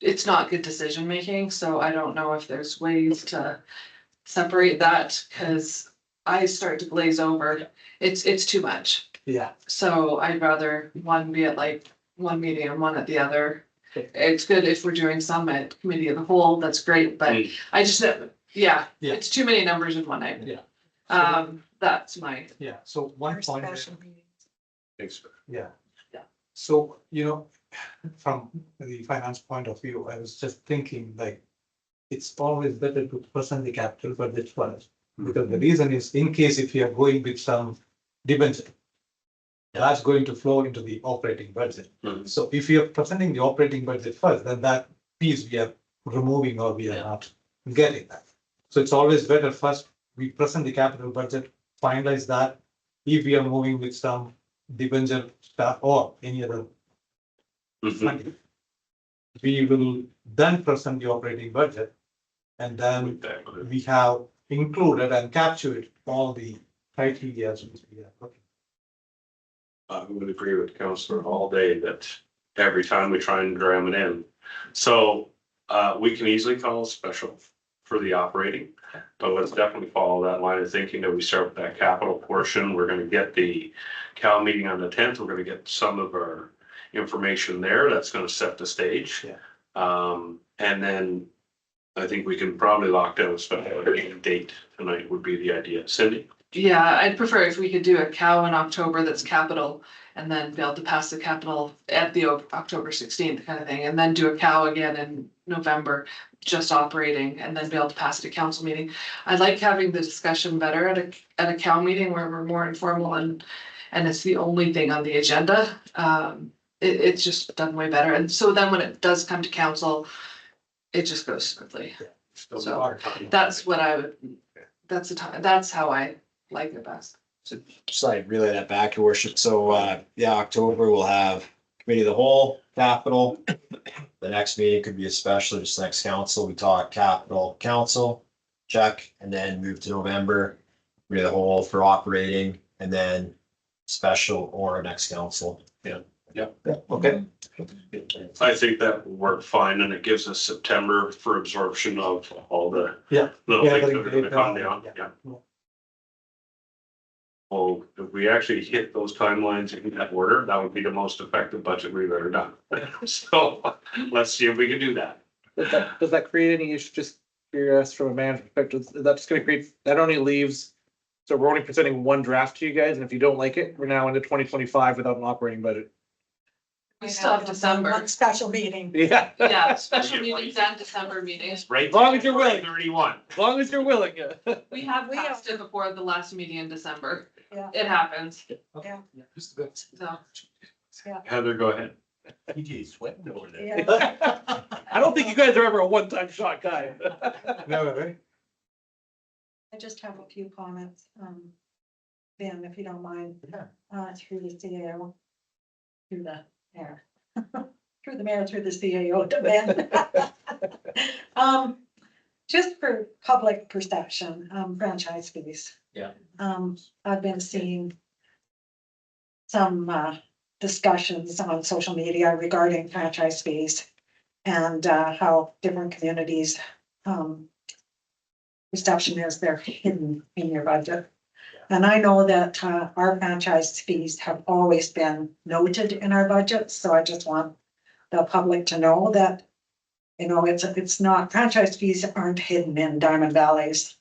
it's not good decision making, so I don't know if there's ways to separate that, cause I start to glaze over. It's too much. Yeah. So I'd rather one be at like one meeting and one at the other. It's good if we're doing some at committee of the whole, that's great, but I just, yeah, Yeah. it's too many numbers in one night. Yeah. That's my, Yeah, so one Or point. special meetings. Thanks. Yeah. Yeah. So, from the finance point of view, I was just thinking like, it's always better to present the capital budget first. Because the reason is in case if you are going with some debenture, that's going to flow into the operating budget. Mhm. So if you are presenting the operating budget first, then that piece we are removing or we are Yeah. not getting that. So it's always better first, we present the capital budget, finalize that. If we are moving with some debenture stuff or any other Mhm. money, we will then present the operating budget. And then Exactly. we have included and captured all the criteria which we are looking. I would agree with Counselor all day that every time we try and dram it in. So, we can easily call a special for the operating. But let's definitely follow that line of thinking that we start with that capital portion. We're gonna get the Cal meeting on the 10th. We're gonna get some of our information there. That's gonna set the stage. Yeah. And then I think we can probably lock down a special date tonight would be the idea. Cindy? yeah, I'd prefer if we could do a cow in October that's capital. And then be able to pass the capital at the October 16th kind of thing, and then do a cow again in November, just operating, and then be able to pass it at council meeting. I like having the discussion better at a cow meeting where we're more informal and it's the only thing on the agenda. It's just done way better, and so then when it does come to council, it just goes smoothly. So that's what I would, that's the time, that's how I like it best. So just like relay that back, your worship. So, yeah, October we'll have committee of the whole, capital. The next meeting could be a special, just next council, we talk capital council, check, and then move to November. Committee of the whole for operating, and then special or next council. Okay. I think that will work fine, and it gives us September for absorption of all the Yeah. little Yeah, things that are gonna come yeah. down, yeah. Well, if we actually hit those timelines in that order, that would be the most effective budget we've ever done. So let's see if we can do that. Does that create any issue, just curious from a management perspective, is that just gonna create, that only leaves. So we're only presenting one draft to you guys, and if you don't like it, we're now into 2025 without an operating budget. We still have December. One special meeting. Yeah. Yeah, special meetings and December meetings. Right. As long as you're willing. 31. As long as you're willing, yeah. We have passed it before the last meeting in December. Yeah. It happens, Yeah. so. Heather, go ahead. PJ sweating over Yeah. I don't think you guys are ever a one-time shot guy. Never, right? I just have a few comments, Ben, if you don't mind. Yeah. Through the CAO. Through the mayor. Through the mayor, through the CAO to Ben. Just for public perception, franchise fees. Yeah. I've been seeing some, discussions on social media regarding franchise fees and, how different communities, perception is they're hidden in your budget. And I know that our franchise fees have always been noted in our budget, so I just want the public to know that, you know, it's not, franchise fees aren't hidden in Diamond Valley's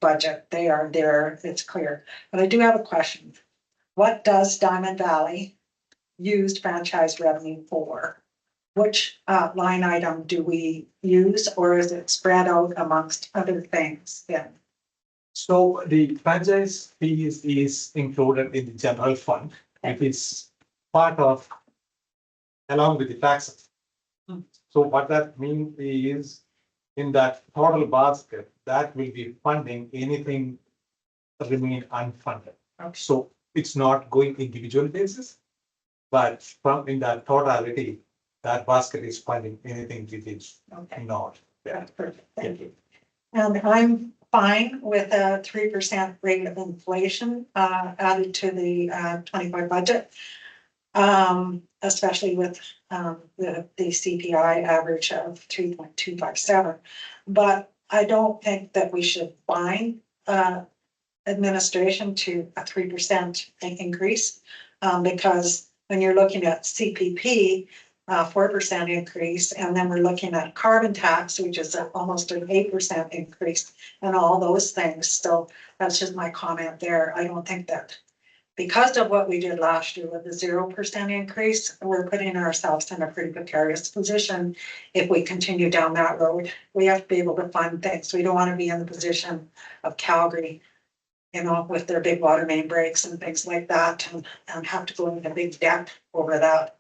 budget. They are there, it's clear. But I do have a question. What does Diamond Valley use franchise revenue for? Which line item do we use, or is it spread out amongst other things then? So the franchise fees is included in the general fund. It is part of, along with the taxes. So what that means is, in that total basket, that will be funding anything that remain unfunded. So it's not going individual basis, but from in that totality, that basket is funding anything which is Okay, not. that's perfect, thank you. And I'm fine with a 3% rate of inflation added to the 25 budget. Especially with the CPI average of 3.257. But I don't think that we should bind, administration to a 3% increase. Because when you're looking at CPP, 4% increase, and then we're looking at carbon tax, which is almost an 8% increase, and all those things. So that's just my comment there. I don't think that because of what we did last year with the 0% increase, we're putting ourselves in a pretty precarious position if we continue down that road. We have to be able to fund things. We don't want to be in the position of Calgary, you know, with their big water main breaks and things like that, and have to go into big debt over that.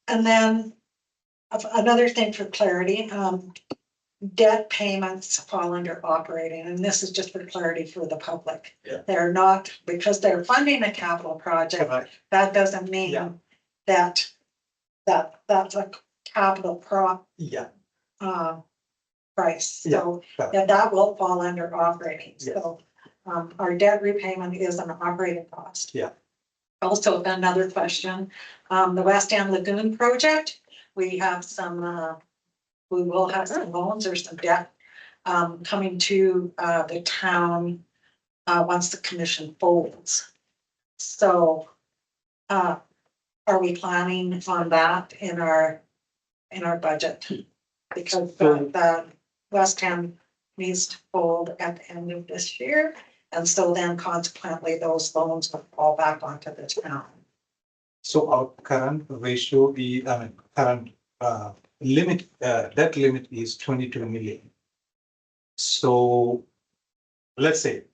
And then another thing for clarity, debt payments fall under operating, and this is just for clarity for the public. Yeah. They're not, because they're funding a capital project, Correct. that doesn't mean Yeah. that that's a capital Yeah, price. So correct. yeah, that will fall under operating. Yes. So our debt repayment is an operating cost. Yeah. Also, another question, the West End Lagoon project, we have some, we will have some loans or some debt coming to the town once the commission folds. So are we planning on that in our budget? Because the West End needs to fold at the end of this year. And so then consequently, those loans will fall back onto the town. So our current ratio, current limit, debt limit is 22 million. So let's say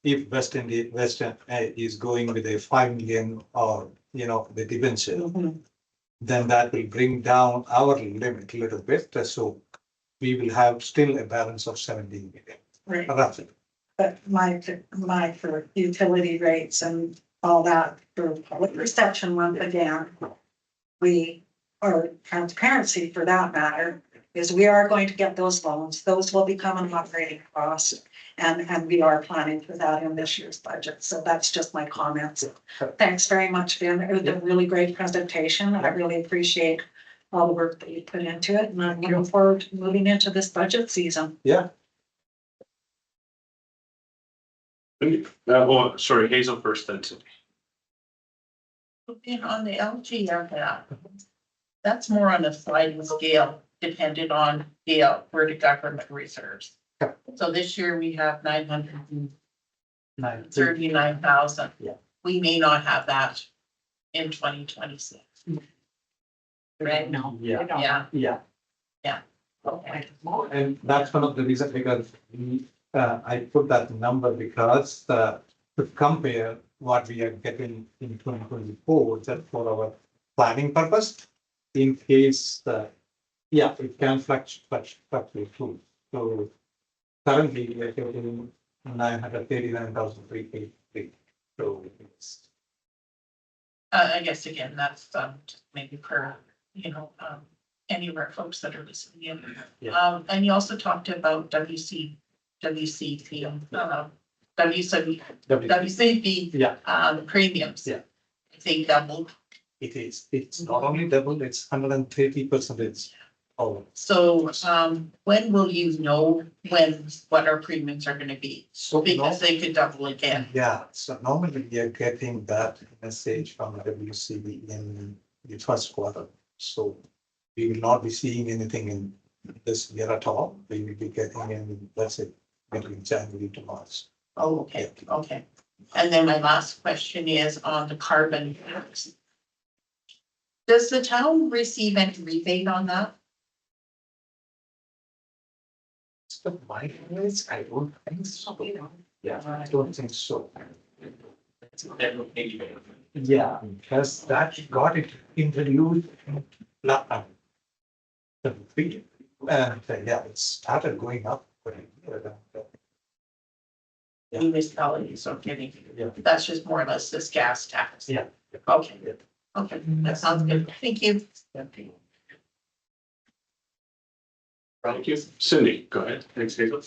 if West End is going with a 5 million or, you know, the debenture, then that will bring down our limit a little bit. So we will have still a balance of 17 million. Right. Roughly. But my for utility rates and all that for public perception, once again, we are transparency for that matter, is we are going to get those loans. Those will become an operating cost. And we are planning for that in this year's budget. So that's just my comments. Thanks very much, Ben. It was a really great presentation. I really appreciate all the work that you put into it. And I'm looking forward to moving into this budget season. Yeah. Sorry, Hazel first, then Cindy. And on the LGF, that's more on a sliding scale, dependent on the Alberta government reserves. Yeah. So this year we have 9. 39,000. Yeah. We may not have that in 2026. Right? No. Yeah. we don't. Yeah, yeah. okay. And that's one of the reasons because I put that number because to compare what we are getting in 2024, just for our planning purpose, in case, it can fluctuate too. So currently we are getting 939,383. So it's. I guess again, that's just maybe for, any of our folks that are listening in. Yeah. And you also talked about WCP, WCP, Yeah. premiums. Yeah. They doubled. It is, it's not only double, it's 130%. Oh, So, when will you know what our premiums are gonna be? so Because they could double again. yeah, so normally we are getting that message from WCB in the first quarter. So we will not be seeing anything in this year at all. We will be getting in, let's say, between January to March. Oh, okay, okay. And then my last question is on the carbon tax. Does the town receive any rebate on that? But my is, I don't think so. Yeah, I don't think so. Yeah, because that got it introduced in the fee. And yeah, it started going up. Municipalities are getting, Yeah. that's just more or less this gas tax. Yeah. Okay, okay, that sounds good. Thank you. Thank you. Cindy, go ahead. Thanks, Hazel.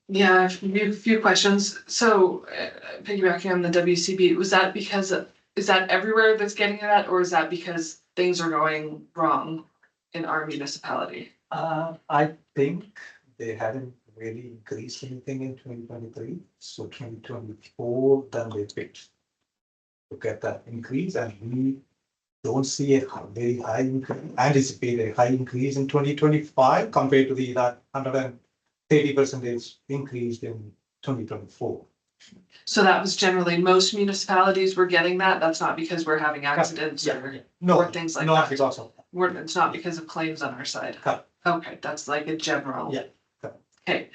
Yeah, a few questions. So piggybacking on the WCB, was that because is that everywhere that's getting that, or is that because things are going wrong in our municipality? I think they hadn't really increased anything in 2023, so 2024, then they picked to get that increase, and we don't see a very high, anticipate a high increase in 2025 compared to that 130% increase in 2024. So that was generally, most municipalities were getting that. That's not because we're having accidents or No, or things like not that. because of that. It's not because of claims on our side. Correct. Okay, that's like a general. Yeah, correct. Okay,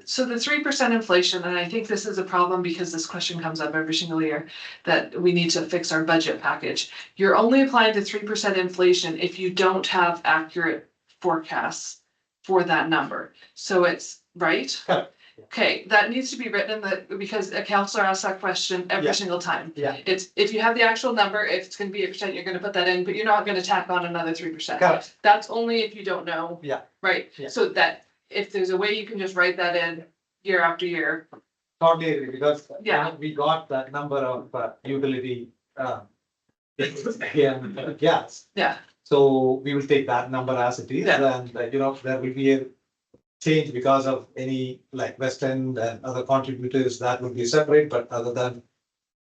so the 3% inflation, and I think this is a problem because this question comes up every single year, that we need to fix our budget package. You're only applying to 3% inflation if you don't have accurate forecasts for that number. So it's, right? Correct. Okay, that needs to be written in the, because a counselor asks that question every Yeah. single time. Yeah. It's, if you have the actual number, if it's gonna be 8%, you're gonna put that in, but you're not gonna tack on another 3%. Correct. That's only if you don't know. Yeah. Right, Yeah. so that, if there's a way you can just write that in year after year. Totally agree, because Yeah. we got that number of utility gas. Yeah. So we will take that number as it is, Yeah. and there will be a change because of any like West End and other contributors that would be separate, but other than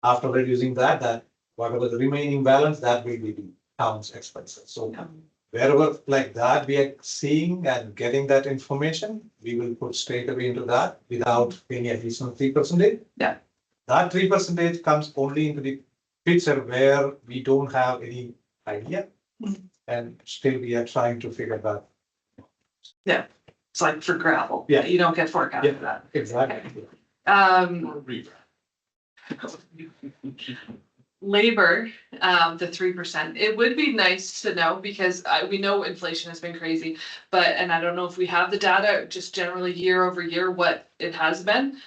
after reducing that whatever the remaining balance, that will be the town's expenses. So wherever like that we are seeing and getting that information, we will put straight away into that without any additional 3%. Yeah. That 3% comes only into the picture where we don't have any idea. Mhm. And still we are trying to figure that. It's like for gravel. Yeah. You don't get forecast for that. Exactly. Labor, the 3%, it would be nice to know because we know inflation has been crazy. But, and I don't know if we have the data, just generally year over year, what it has been.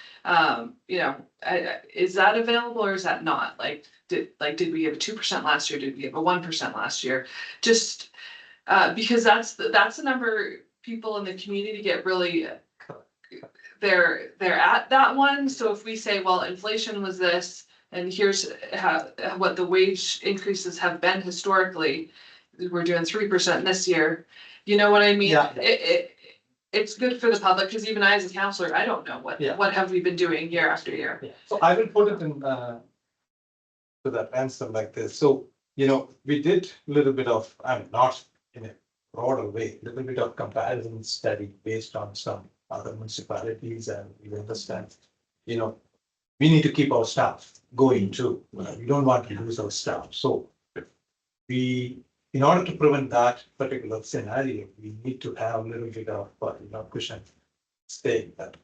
Is that available or is that not? Did we give a 2% last year? Did we give a 1% last year? Just, because that's the number people in the community get really, they're at that one. So if we say, well, inflation was this, and here's what the wage increases have been historically, we're doing 3% this year. You know what I mean? Yeah. It's good for the public, because even I as a counselor, I don't know what have we been doing year after year. Yeah. So I will put it in to that answer like this. So, we did a little bit of, not in a broader way, a little bit of comparison study based on some other municipalities, and we understand, we need to keep our staff going too. We don't want to lose our staff. So in order to prevent that particular scenario, we need to have a little bit of, cushion staying that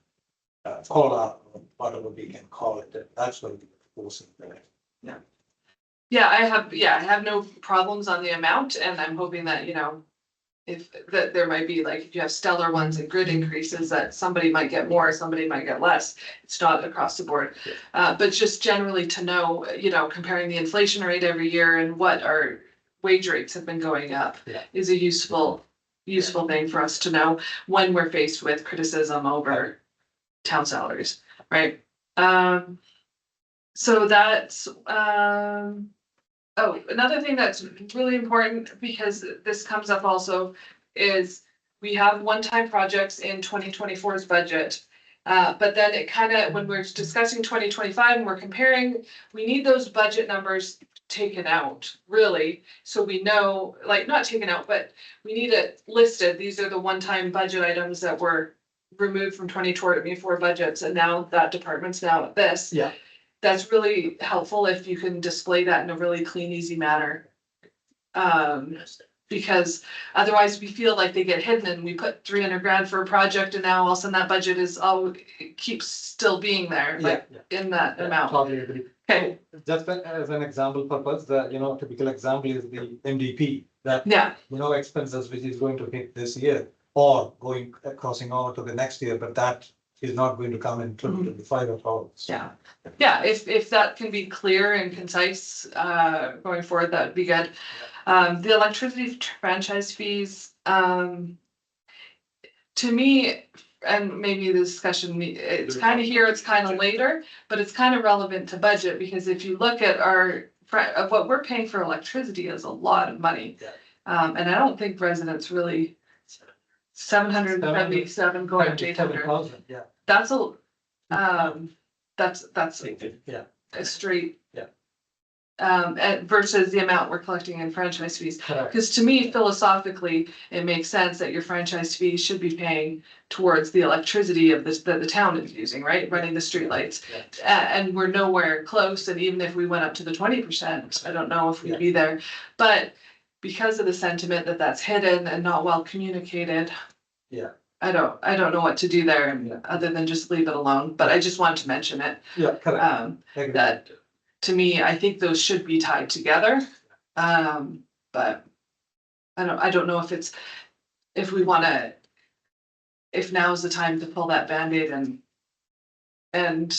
call out, whatever we can call it. And that's what we're proposing there. Yeah, I have no problems on the amount, and I'm hoping that, if that there might be like, if you have stellar ones and grid increases, that somebody might get more, somebody might get less. It's not across the board. But just generally to know, comparing the inflation rate every year and what our wage rates have been going up is a useful thing for us to know when we're faced with criticism over town salaries, right? So that's, another thing that's really important, because this comes up also, is we have one-time projects in 2024's budget. But then it kind of, when we're discussing 2025 and we're comparing, we need those budget numbers taken out, really. So we know, not taken out, but we need it listed. These are the one-time budget items that were removed from 2024 budgets, and now that department's now at this. Yeah. That's really helpful if you can display that in a really clean, easy manner. Because otherwise we feel like they get hidden and we put 300 grand for a project, and now all of a sudden that budget is keeps still being there, in that amount. Totally agree. Okay. Just as an example purpose, the typical example is the MDP that expenses which is going to hit this year or crossing over to the next year, but that is not going to come in 2025 at all. So. Yeah, if that can be clear and concise going forward, that'd be good. The electricity franchise fees, to me, and maybe the discussion, it's kind of here, it's kind of later, but it's kind of relevant to budget, because if you look at of what we're paying for electricity is a lot of money. Yeah. And I don't think residents really, 777 going to 800, Yeah. that's that's Yeah. a straight. Yeah. Versus the amount we're collecting in franchise fees. Correct. Because to me, philosophically, it makes sense that your franchise fees should be paying towards the electricity of this, that the town is using, right? Running the streetlights. And we're nowhere close, and even if we went up to the 20%, I don't know if we'd be there. But because of the sentiment that that's hidden and not well communicated. Yeah. I don't know what to do there, other than just leave it alone, but I just wanted to mention it. Yeah, correct. That, to me, I think those should be tied together. But I don't know if we wanna, if now is the time to pull that Band-Aid and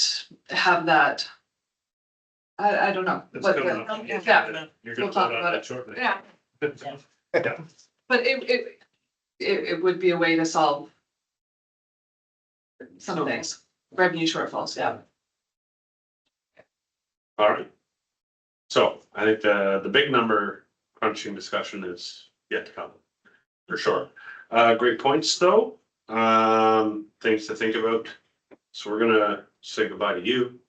have that. I don't know. It's But coming up on the yeah, agenda. You're gonna we'll talk vote on about that it. shortly. Yeah, but it would be a way to solve some things, revenue shortfalls, yeah. All right. So I think the big number crunching discussion is yet to come, for sure. Great points, though. Things to think about. So we're gonna say goodbye to you.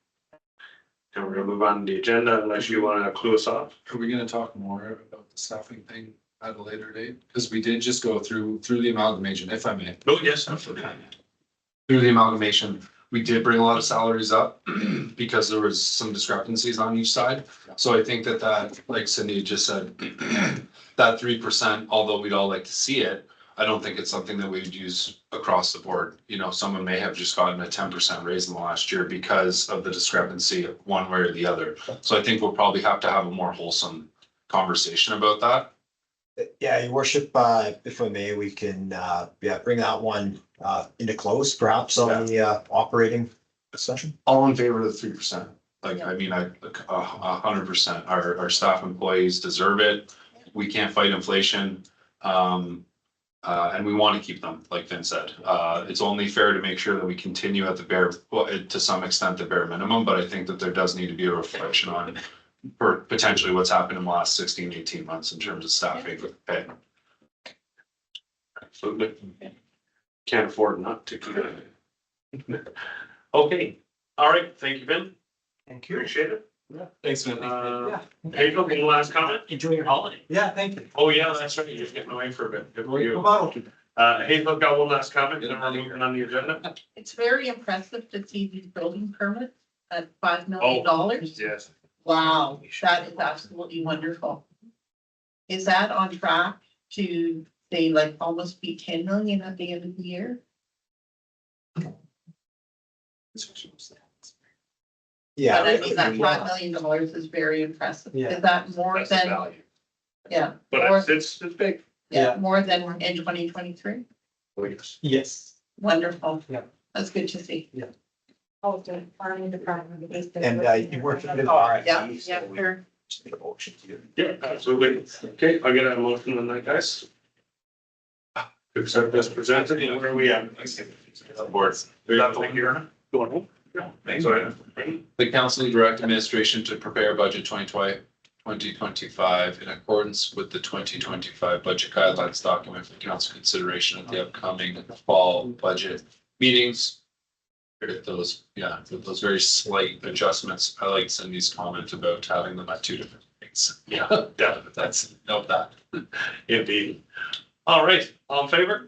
And we're gonna move on to the agenda unless you wanna clue us off. Are we gonna talk more about the staffing thing at a later date? Because we did just go through the amalgamation, if I may. Oh, yes, absolutely. Through the amalgamation, we did bring a lot of salaries up because there was some discrepancies on each side. So I think that, like Cindy just said, that 3%, although we'd all like to see it, I don't think it's something that we would use across the board. You know, someone may have just gotten a 10% raise in the last year because of the discrepancy one way or the other. So I think we'll probably have to have a more wholesome conversation about that. Yeah, your worship, if I may, we can, bring that one, into close perhaps on the, operating session. All in favor of the 3%. Like, I mean, 100%, our staff employees deserve it. We can't fight inflation. And we want to keep them, like Vin said. It's only fair to make sure that we continue at the bare, well, to some extent, the bare minimum, but I think that there does need to be a reflection on for potentially what's happened in the last 16, 18 months in terms of staffing with pay. Absolutely. Can't afford not to. Okay, all right, thank you, Ben. Thank you. Appreciate it. Thanks, Vin. April, any last comment? Enjoy your holiday. Yeah, thank you. Oh, yeah, that's right, you're getting away for a bit. Good for you. Come on. Hazel got one last comment, then we're moving on the agenda. It's very impressive to see these building permits at $5 million. Yes. Wow, that is absolutely wonderful. Is that on track to say like almost be 10 million at the end of the year? Yeah. But I mean, that $5 million is very impressive. Yeah. Is that more That's the than, value. yeah, But more, it's big. yeah, more than in 2023? Oh, yes. Yes. Wonderful. Yeah. That's good to see. Oh, the farming department. And, you worked with the RFP. Yeah, so yeah, we sure. just make a motion to you. Yeah, absolutely. Okay, I'll get a motion on that, guys. To accept this presented, where are we at? Board. Thank you. Going home? Thanks. The council will direct administration to prepare budget 2025 in accordance with the 2025 budget guidelines document for council consideration at the upcoming fall budget meetings. With those very slight adjustments. I like Cindy's comment about having them at two different things. Yeah, definitely. That's, note that. Indeed. All right, all in favor?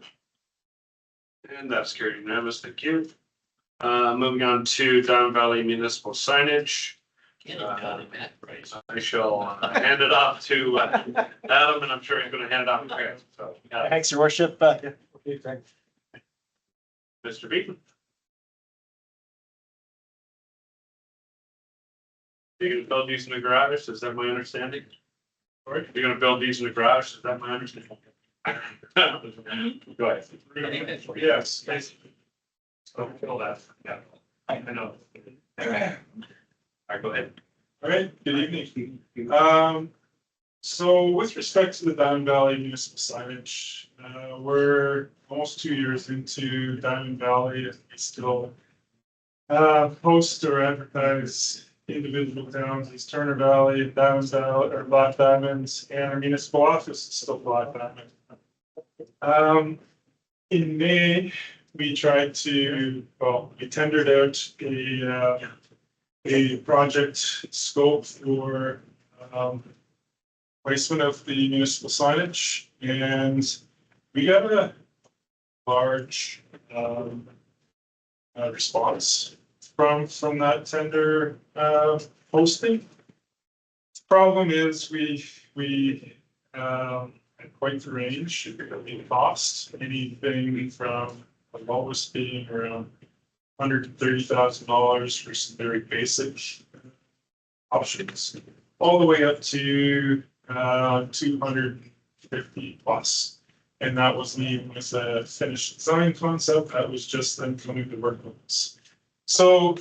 And that's carried unanimous, thank you. Moving on to Diamond Valley Municipal Signage. I shall hand it off to Adam, and I'm sure he's gonna hand it off to Chris, so. Thanks, your worship. Okay, thanks. Mr. Beaton. You're gonna build these in the garage, is that my understanding? All right, you're gonna build these in the garage, is that my understanding? Go ahead. Yes. Oh, feel that, yeah, I know. All right, go ahead. All right, good evening. So with respect to the Diamond Valley municipal signage, we're almost 2 years into Diamond Valley. We still post or advertise individual towns, as Turner Valley, Diamond Valley, or Black Diamonds, and our municipal office is still Black Diamond. In May, we tried to, we tendered out a project scope for placement of the municipal signage, and we got a large response from that tender posting. The problem is we had quite the range in cost, anything from the lowest being around $130,000 for some very basic options, all the way up to 250 plus. And that wasn't even with a finished design concept, that was just them coming to work with us. So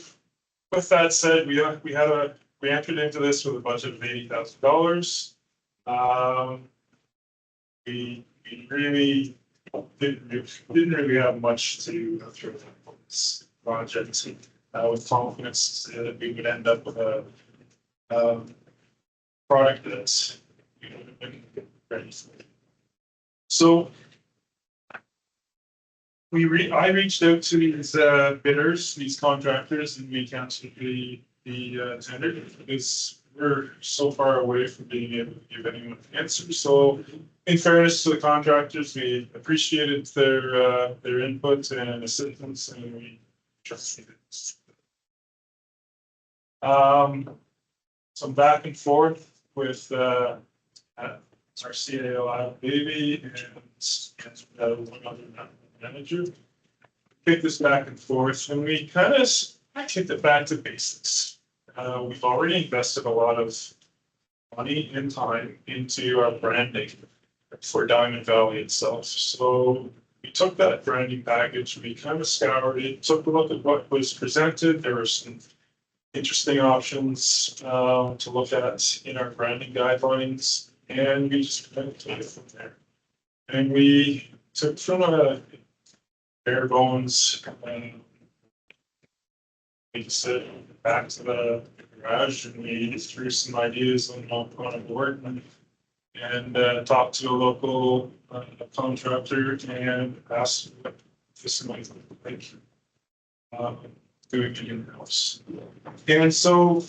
with that said, we entered into this with a budget of $80,000. We really didn't really have much to go through this project. With confidence that we would end up with a product that's ready. So I reached out to these bidders, these contractors, and we canceled the tender because we're so far away from being able to give anyone an answer. So in fairness to the contractors, we appreciated their input and assistance, and we trusted it. Some back and forth with our CAO Baby and one other manager. Pick this back and forth, and we kind of kicked it back to basics. We've already invested a lot of money and time into our branding for Diamond Valley itself. So we took that branding package, we kind of scoured it, took a look at what was presented. There were some interesting options to look at in our branding guidelines, and we just kind of took it from there. And we took from a bare bones, we just said back to the garage, and we threw some ideas on a board and talked to a local contractor and asked what this might look like doing it in-house. And so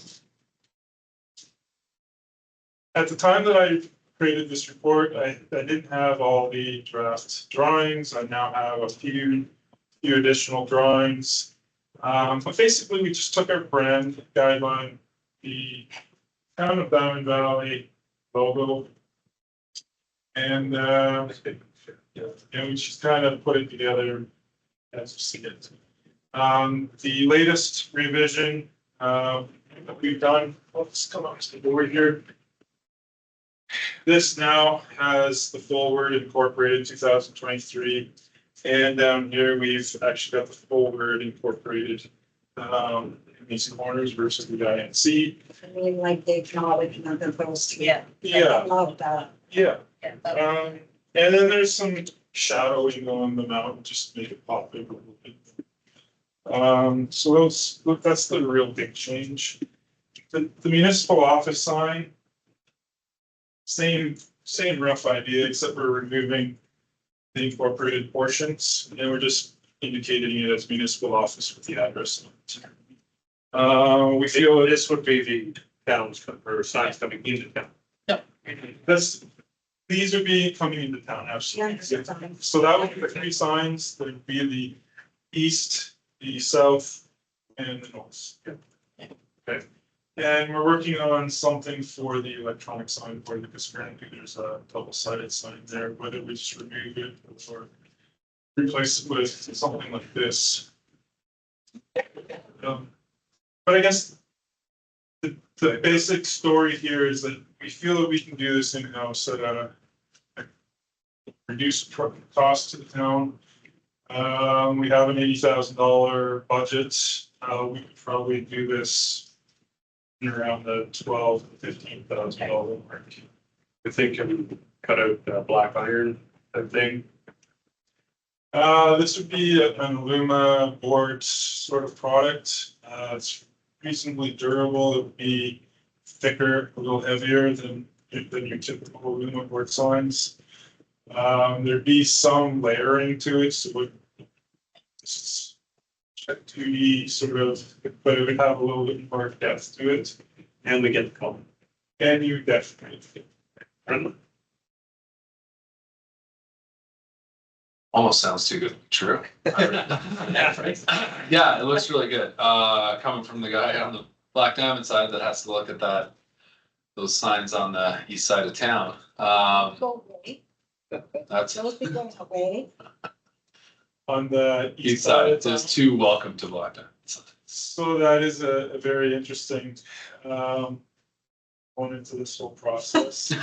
at the time that I created this report, I didn't have all the draft drawings. I now have a few additional drawings. But basically, we just took our brand guideline, the Town of Diamond Valley logo, and we just kind of put it together as you see it. The latest revision that we've done, let's come up to the board here. This now has the full word incorporated 2023. And down here, we've actually got the full word incorporated in these corners versus the INC. I really like the acknowledgement of those two. Yeah. I love that. Yeah. And then there's some shadowing on the mountain just to make it pop big a little bit. So that's the real big change. The municipal office sign, same rough idea, except we're removing the incorporated portions, and we're just indicating it as municipal office with the address. We feel This would be the towns or signs coming into town. these would be coming into town, absolutely. Yeah, fine. So that would be the three signs, that would be the east, the south, and the north. Okay, and we're working on something for the electronic sign board, because currently there's a double-sided sign there, whether we just remove it or replace it with something like this. But I guess the basic story here is that we feel that we can do this in-house at a reduced cost to the town. We have an $80,000 budget. We could probably do this in around the $12,000 to $15,000 mark. I think can cut out black iron type thing. This would be an aluma board sort of product. It's reasonably durable. It would be thicker, a little heavier than your typical aluma board signs. There'd be some layering to it, so it would to be sort of, but it would have a little bit more depth to it. And we get the color. And you definitely. Almost sounds too good to be true. Yeah, it looks really good. Coming from the guy on the Black Diamond side that has to look at that, those signs on the east side of town. Go away. That's Those be going away. On the east east side side. of town. There's two welcome to Black Diamond. So that is a very interesting component to this whole process. We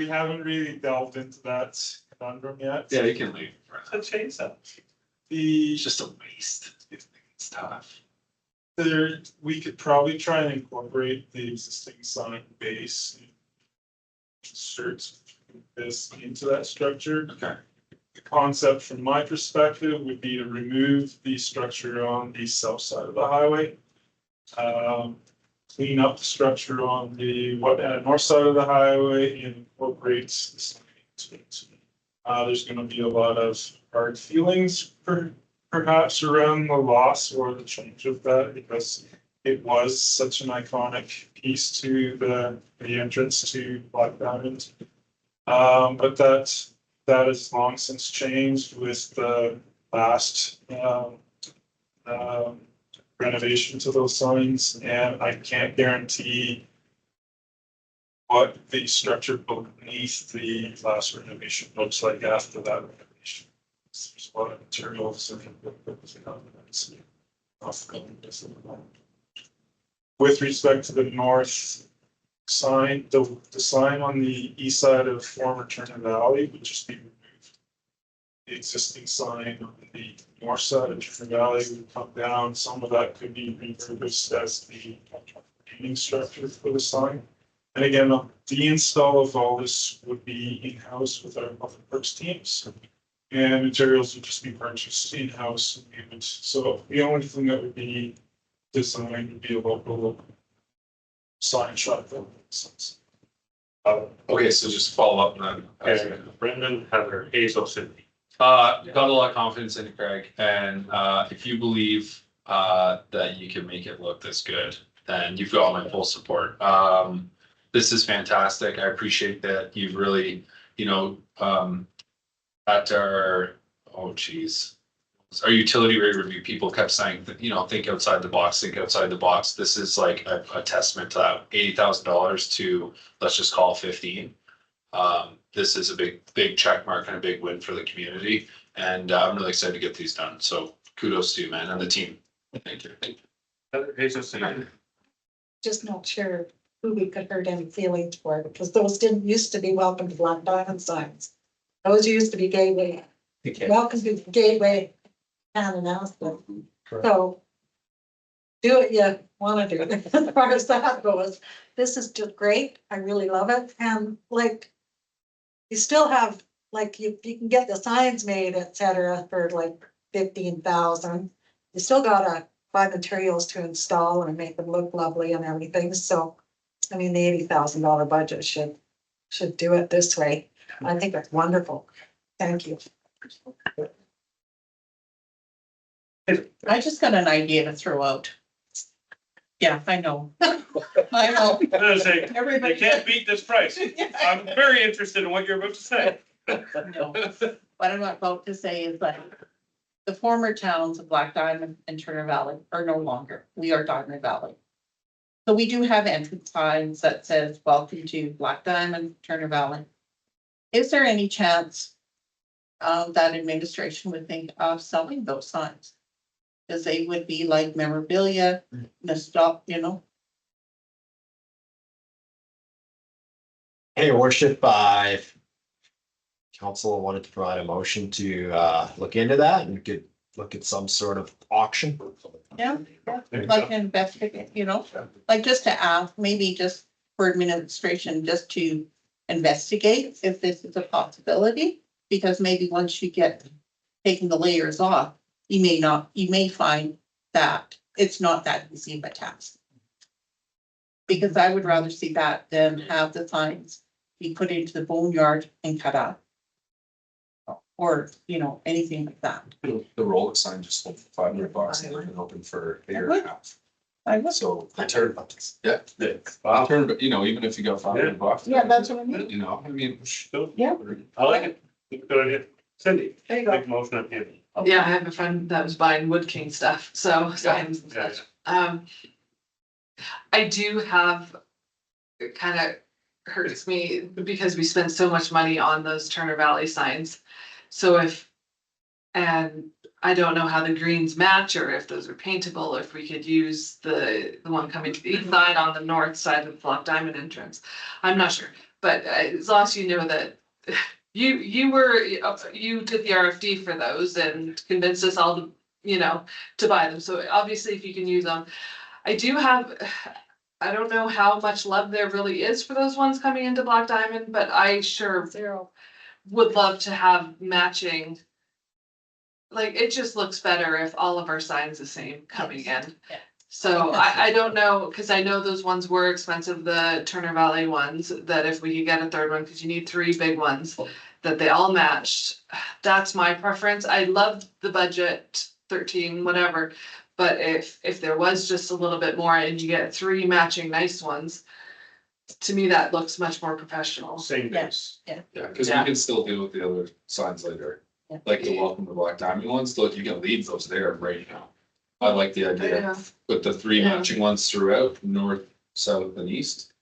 haven't really delved into that conundrum yet. Yeah, you can leave. Let's change that. It's just a waste. It's tough. We could probably try and incorporate the existing sign base. Insert this into that structure. Okay. The concept from my perspective would be to remove the structure on the south side of the highway. Clean up the structure on the north side of the highway and incorporate the sign into it. There's gonna be a lot of hard feelings perhaps around the loss or the change of that, because it was such an iconic piece to the entrance to Black Diamond. But that has long since changed with the last renovation to those signs, and I can't guarantee what the structure beneath the last renovation looks like after that renovation. There's a lot of materials and with respect to the north sign, the sign on the east side of former Turner Valley would just be removed. The existing sign on the north side of Turner Valley would come down. Some of that could be repurposed as the naming structure for the sign. And again, the install of all this would be in-house with our public works teams. And materials would just be purchased in-house. So the only thing that would be designed would be a local sign shop. Okay, so just follow up on that. Brendan, Heather, Hazel, Sydney. Got a lot of confidence in you, Craig, and if you believe that you can make it look this good, then you've got my full support. This is fantastic. I appreciate that you've really, at our, our utility rate review, people kept saying that, think outside the box, think outside the box. This is like a testament to that. $80,000 to, let's just call it 15. This is a big check mark and a big win for the community. And I'm really excited to get these done. So kudos to you, man, and the team. Thank you. Heather, Hazel, Sydney. Just not sure who we could hurt any feelings for, because those didn't used to be welcome to Black Diamond signs. Those used to be gateway, welcome to gateway town announcement. So do what you want to do as far as that goes. This is just great. I really love it. And like, you still have, like, you can get the signs made, et cetera, for like 15,000. You still gotta buy materials to install and make them look lovely and everything. So, I mean, the $80,000 budget should do it this way. I think that's wonderful. Thank you. I just got an idea to throw out. Yeah, I know. I know. I'm gonna say, you Everybody. can't beat this price. I'm very interested in what you're about to say. No, what I'm about to say is that the former towns of Black Diamond and Turner Valley are no longer. We are Diamond Valley. So we do have entrance signs that says, welcome to Black Diamond, Turner Valley. Is there any chance that administration would think of selling those signs? Because they would be like memorabilia, nostalgia, Hey, your worship, if council wanted to provide a motion to look into that, and we could look at some sort of auction. Yeah, like investigate, like just to ask, maybe just for administration just to investigate if this is a possibility. Because maybe once you get taking the layers off, you may find that it's not that easy of a task. Because I would rather see that than have the signs be put into the boneyard and cut out. Or, anything like that. The Rolex sign just sold for $500 and they've been open for a year and a half. I would. So I turned buttons. yeah, Wow. even if you got $500. Yeah, that's what I mean. I mean. Yeah. I like it. Good idea. Cindy, There you go. make a motion at the end. Yeah, I have a friend that was buying Wood King stuff, so signs and Yeah, such. I do have, it kind of hurts me because we spend so much money on those Turner Valley signs. So and I don't know how the greens match or if those are paintable, if we could use the one coming to the east side on the north side of the Black Diamond entrance. I'm not sure, but as long as you know that you did the RFD for those and convinced us all to buy them. So obviously if you can use them, I don't know how much love there really is for those ones coming into Black Diamond, but I sure would love to have matching. Like, it just looks better if all of our signs the same coming in. Yeah. So I don't know, cause I know those ones were expensive, the Turner Valley ones, that if we could get a third one, cause you need 3 big ones, that they all matched. That's my preference. I love the budget 13, whatever. But if there was just a little bit more and you get 3 matching nice ones, to me, that looks much more professional. Same Yeah. base. Yeah, because Yeah. we can still deal with the other signs later, Yeah. like the Welcome to Black Diamond ones, look, you can leave those there right now. I like the idea, Yeah. put the 3 Yeah. matching ones throughout, north, south and east.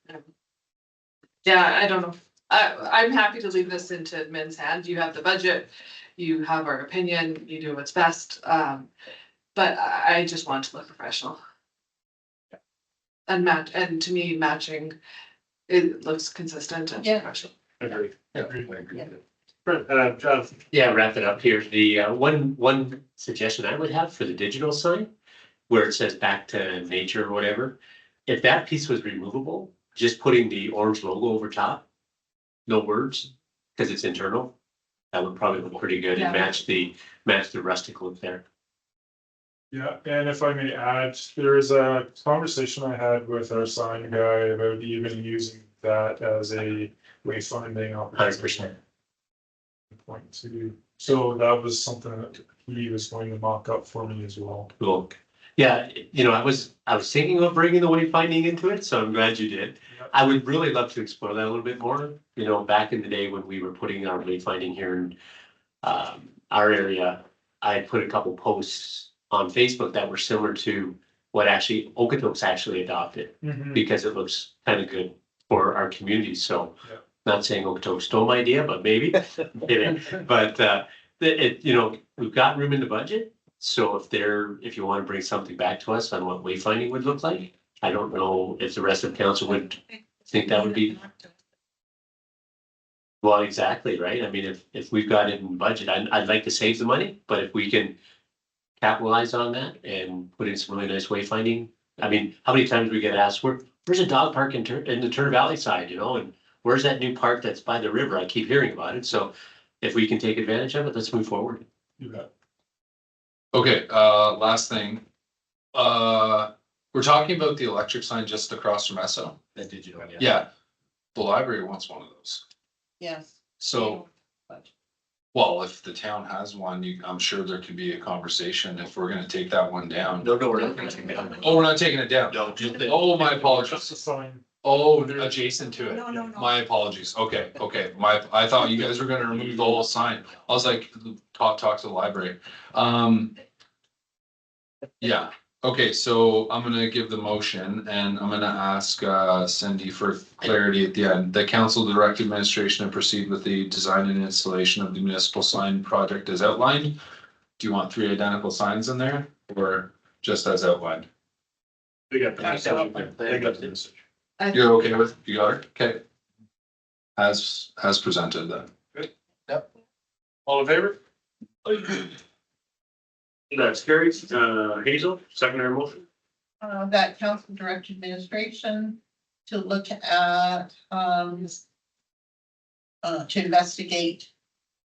Yeah, I don't know. I'm happy to leave this into admin's hand. You have the budget, you have our opinion, you do what's best. But I just want to look professional. And to me, matching, it looks consistent and Yeah. professional. Agree. Yeah, I agree. Yeah. Brent, Jonathan, Yeah, wrap it up here. The one suggestion I would have for the digital sign, where it says back to nature or whatever, if that piece was removable, just putting the orange logo over top, no words, because it's internal, that would probably look pretty good and Yeah. match the rustic look there. Yeah, and if I may add, there is a conversation I had with our sign guy about even using that as a wayfinding opportunity. 100%. Point to, so that was something that he was going to mock up for me as well. Cool. Yeah, I was thinking of bringing the wayfinding into it, so I'm glad you did. Yeah. I would really love to explore that a little bit more. Back in the day when we were putting our wayfinding here in our area, I put a couple posts on Facebook that were similar to what actually Okotoks actually adopted, because it looks kind of good for our community. So Yeah. not saying Okotoks stole my idea, but maybe. But we've got room in the budget. So if you want to bring something back to us on what wayfinding would look like, I don't know if the rest of council would think that would be. Well, exactly, right? I mean, if we've got it in budget, I'd like to save the money, but if we can capitalize on that and put in some really nice wayfinding. I mean, how many times we get asked, where's a dog park in the Turner Valley side, and where's that new park that's by the river? I keep hearing about it. So if we can take advantage of it, let's move forward. You bet. Okay, last thing. We're talking about the electric sign just across from Esso. the digital, Yeah, the library wants one of those. Yes. So, well, if the town has one, I'm sure there could be a conversation if we're gonna take that one down. No, we're not gonna take that. Oh, we're not taking it down. No, just Oh, my Just a apologies. sign. Oh, adjacent to it. No. My apologies. Okay. I thought you guys were gonna remove the whole sign. I was like, talk to the library. Yeah, okay, so I'm gonna give the motion and I'm gonna ask Cindy for clarity at the end. The council direct administration to proceed with the design and installation of the municipal sign project as outlined. Do you want 3 identical signs in there or just as outlined? They got the message. They got the message. You're okay with, you got it? Okay. As presented then. All in favor? That's carried. Hazel, secondary motion. That council direct administration to look at, to investigate,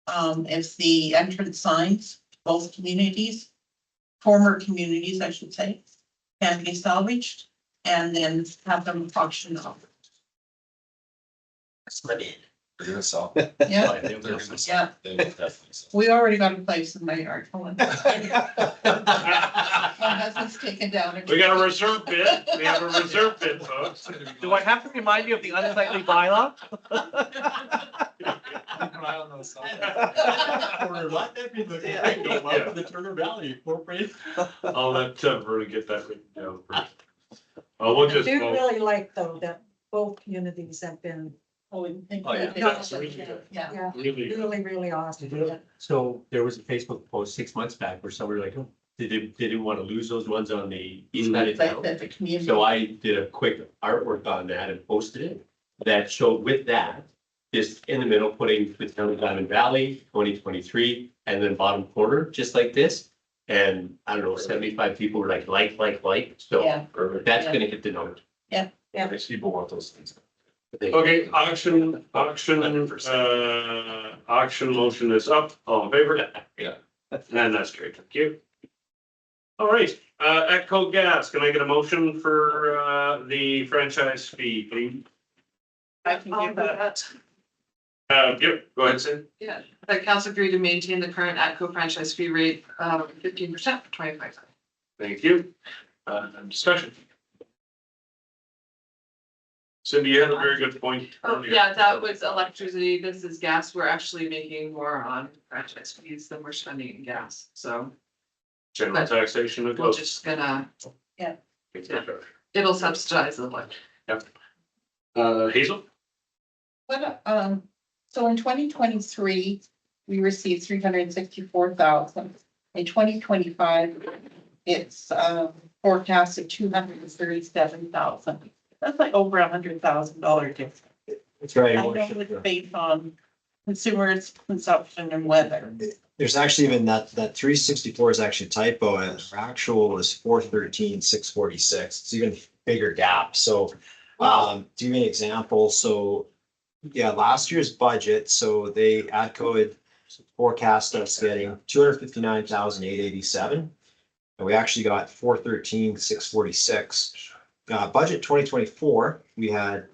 if the entrance signs, both communities, former communities, I should say, can be salvaged and then have them auctioned off. They're gonna sell. Yeah, I think they're gonna sell. yeah. They will definitely sell. We already got a place in my yard. My husband's taken down. We got a reserve bid. We have a reserve bid, folks. Do I have to remind you of the unsightly bylaw? Let that be the, Yeah. welcome to Turner Valley Incorporated. I'll let Vernon get that written down first. We'll I just do vote. really like though that both communities have been, Oh, yeah. That's really good. Yeah. yeah, Really good. really, really awesome. So there was a Facebook post 6 months back where somebody like, oh, they didn't want to lose those ones on the east side of Like town. that the community. So I did a quick artwork on that and posted it. That showed with that, just in the middle, putting the town of Diamond Valley, 2023, and then bottom corner, just like this. And I don't know, 75 people were like, so Yeah. that's Yeah. gonna hit the note. People want those things. Okay, auction motion is up. All in favor? Yeah. And that's great. Thank you. All right, Echo Gas, can I get a motion for, the franchise fee, please? I can give that. Yep, go ahead, Sid. Yeah, the council agreed to maintain the current ATCO franchise fee rate of 15% for 25. Thank you. Discussion. Cindy, you had a very good point. Oh, earlier. yeah, that was electricity. This is gas. We're actually making more on franchise fees than we're spending in gas. So General taxation of we're goods. just gonna, Yeah. it'll subsidize the electric. Hazel? What, so in 2023, we received 364,000. In 2025, it's, forecasted 237,000. That's like over $100,000 difference. That's right. I know it's based on consumers' consumption and weather. There's actually even that 364 is actually a typo, and our actual is 413,646. It's even bigger gap. So, to give you an example, so yeah, last year's budget, so ATCO had forecast us getting 259,887. And we actually got 413,646. Budget 2024, we had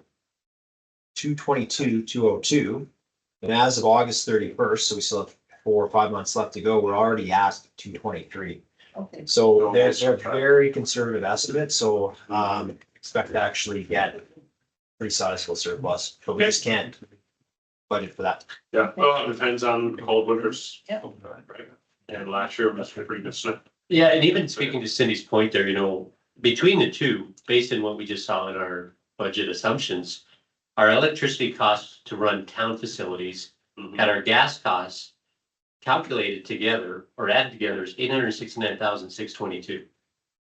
222,202. And as of August 31st, so we still have 4 or 5 months left to go, we're already at 223. Okay. So they're very conservative estimates, so expect to actually get pretty sizable surplus, but we just can't budget for that. Yeah, well, it depends on cold winters. Yeah. Right. And last year was pretty good snow. Yeah, and even speaking to Cindy's point there, between the two, based on what we just saw in our budget assumptions, our electricity costs to run town facilities and our gas costs calculated together or added together is 869,622.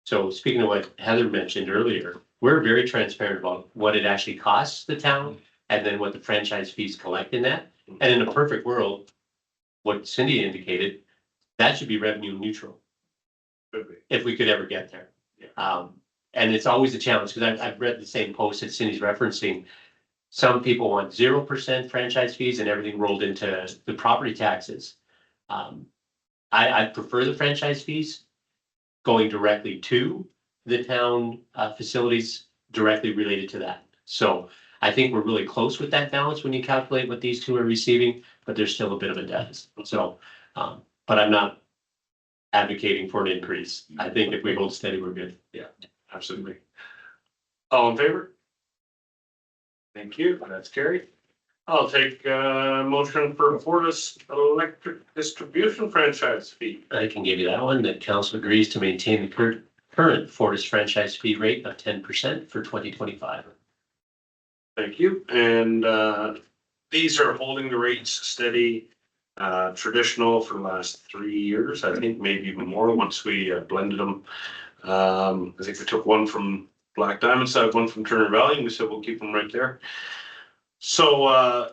So speaking of what Heather mentioned earlier, we're very transparent about what it actually costs the town and then what the franchise fees collect in that. And in a perfect world, what Cindy indicated, that should be revenue neutral Could be. if we could ever get there. And it's always a challenge because I've read the same post that Cindy's referencing. Some people want 0% franchise fees and everything rolled into the property taxes. I prefer the franchise fees going directly to the town facilities directly related to that. So I think we're really close with that balance when you calculate what these two are receiving, but there's still a bit of a deficit. So, but I'm not advocating for an increase. I think if we hold steady, we're good. Yeah, absolutely. All in favor? Thank you, that's carried. I'll take motion for Fortis Electric Distribution franchise fee. I can give you that one. The council agrees to maintain the current Fortis franchise fee rate of 10% for 2025. Thank you, and these are holding the rates steady, traditional for the last 3 years, I think maybe even more once we blended them. I think we took one from Black Diamond side, one from Turner Valley, and we said we'll keep them right there. So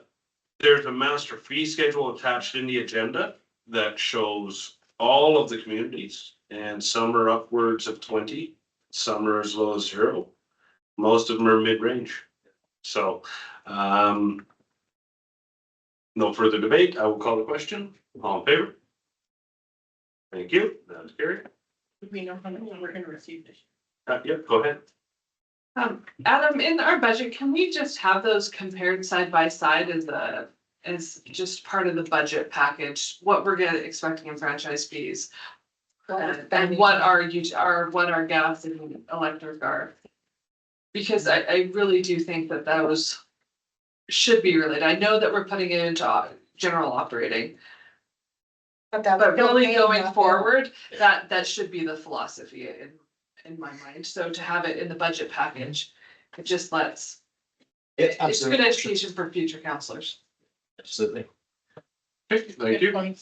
there's a master fee schedule attached in the agenda that shows all of the communities, and some are upwards of 20, some are as low as 0. Most of them are mid-range. So, no further debate. I will call the question. All in favor? Thank you. That's carried. Do we know how many we're gonna receive this? Yep, go ahead. Adam, in our budget, can we just have those compared side by side as just part of the budget package? What we're expecting in franchise fees? And what our gas and electric are? Because I really do think that those should be related. I know that we're putting it into general operating. But really going forward, that should be the philosophy in my mind. So to have it in the budget package, it just lets, it's good education for future counselors. Absolutely. Thank you.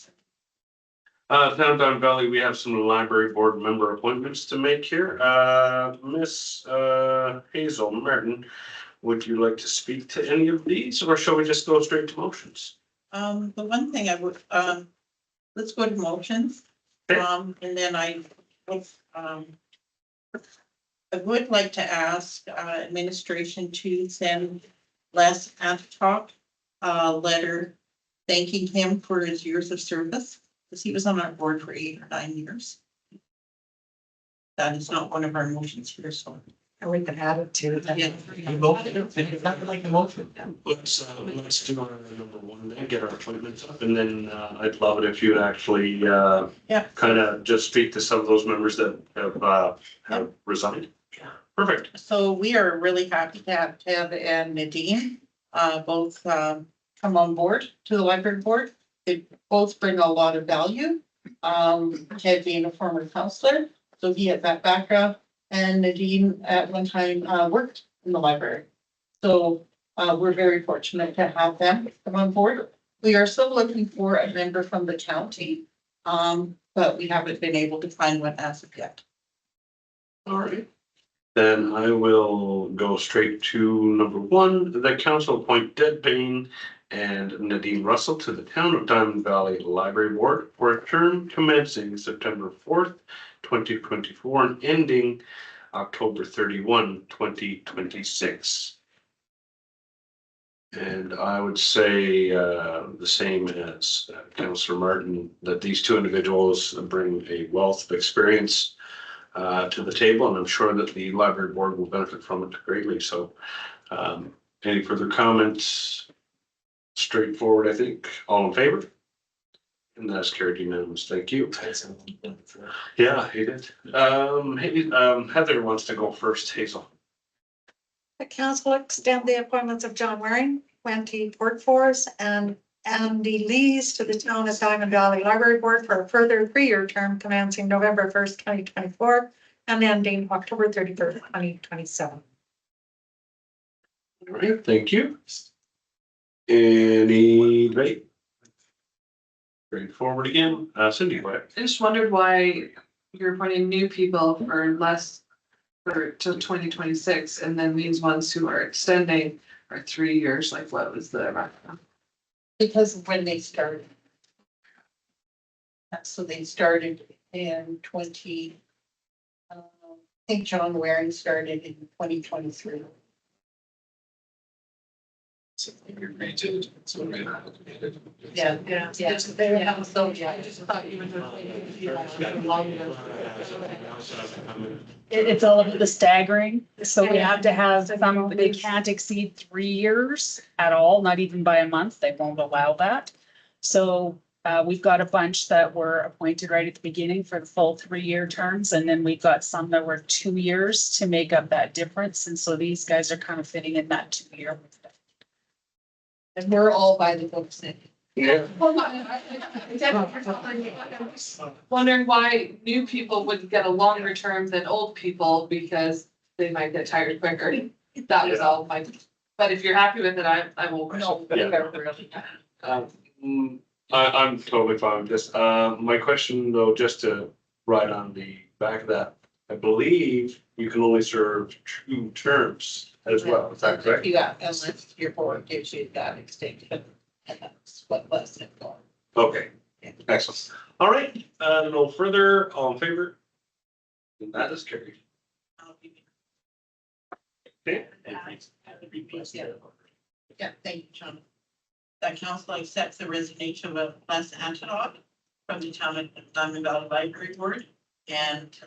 Downtown Valley, we have some library board member appointments to make here. Miss Hazel Martin, would you like to speak to any of these, or shall we just go straight to motions? The one thing I would, let's go to motions. And then I would like to ask administration to send Les Antioch a letter thanking him for his years of service, because he was on our board for 8 or 9 years. That is not one of our motions here, so. And we can add it to that. Yeah. Let's do our number one, then get our appointments up, and then I'd love it if you'd actually kind of just speak to some of those members that have resigned. Perfect. So we are really happy to have Ted and Nadine both come on board to the library board. They both bring a lot of value. Ted being a former counselor, so he has that background, and Nadine at one time worked in the library. So we're very fortunate to have them come on board. We are still looking for a member from the county, but we haven't been able to find one as of yet. All right. Then I will go straight to number one. The council appoint Ted Payne and Nadine Russell to the Town of Diamond Valley Library Board for a term commencing September 4th, 2024 and ending October 31, 2026. And I would say the same as Councillor Martin, that these two individuals bring a wealth of experience to the table, and I'm sure that the library board will benefit from it greatly. So any further comments? Straightforward, I think. All in favor? And that's carried unanimous. Thank you. Yeah, he did. Heather wants to go first. Hazel. The council extend the appointments of John Waring, Wendy Portforce, and Andy Lees to the Town of Diamond Valley Library Board for a further 3-year term commencing November 1st, 2024 and ending October 31st, 2027. All right, thank you. Any debate? Straightforward again. Cindy, go ahead. I just wondered why you're appointing new people for less for till 2026, and then these ones who are extending are 3 years. Like, what was the rationale? Because of when they started. So they started in I think John Waring started in 2023. Yeah. So, yeah, I just thought you were It's all about the staggering, so we have to have some, they can't exceed 3 years at all, not even by a month, they won't allow that. So we've got a bunch that were appointed right at the beginning for the full 3-year terms, and then we've got some that were 2 years to make up that difference, and so these guys are kind of fitting in that 2-year. And we're all by the books now. Yeah. Well, wondering why new people would get a longer term than old people, because they might get tired quicker. That was all my, but if you're happy with it, I will. No. I'm totally fine with this. My question though, just to write on the back of that, I believe you can only serve 2 terms as well. Is that correct? Yeah, unless your board gives you that extension, and that's what less than going. Okay, excellent. All right, no further, all in favor? And that is carried. Okay. Yeah, thank you, John. That council accepts the resignation of Les Antonov from the town of Diamond Valley Library Board and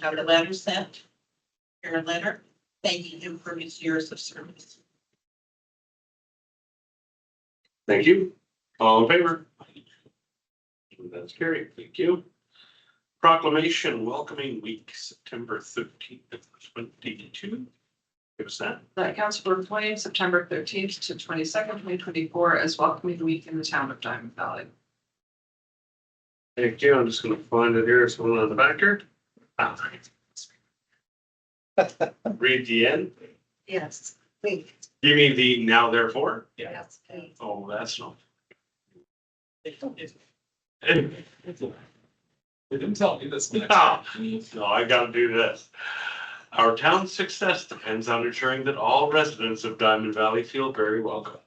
have a letter sent. Here a letter thanking him for his years of service. Thank you. All in favor? That's carried. Thank you. Proclamation welcoming week, September 13th, 2022. Give us that. That council proclaimed September 13th to 22nd, 2024 as welcoming week in the town of Diamond Valley. Thank you. I'm just gonna find it here. It's one on the back here. Read the end. Yes, please. You mean the now therefore? Yes, please. Oh, that's not. They didn't tell me this. No, I gotta do this. Our town's success depends on ensuring that all residents of Diamond Valley feel very welcome.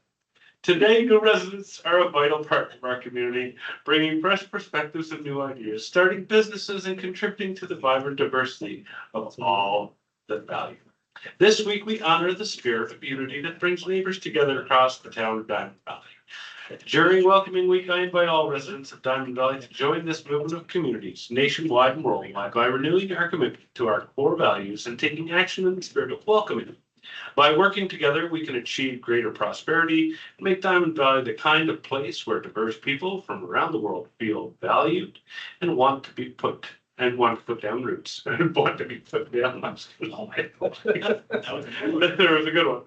Today, new residents are a vital part of our community, bringing fresh perspectives and new ideas, starting businesses and contributing to the vibrant diversity of all that value. This week, we honor the spirit of unity that brings neighbors together across the town of Diamond Valley. During welcoming week, I invite all residents of Diamond Valley to join this movement of communities nationwide and worldwide by renewing our commitment to our core values and taking action in the spirit of welcoming. By working together, we can achieve greater prosperity and make Diamond Valley the kind of place where diverse people from around the world feel valued and want to put down roots and want to be put down. That was a good one.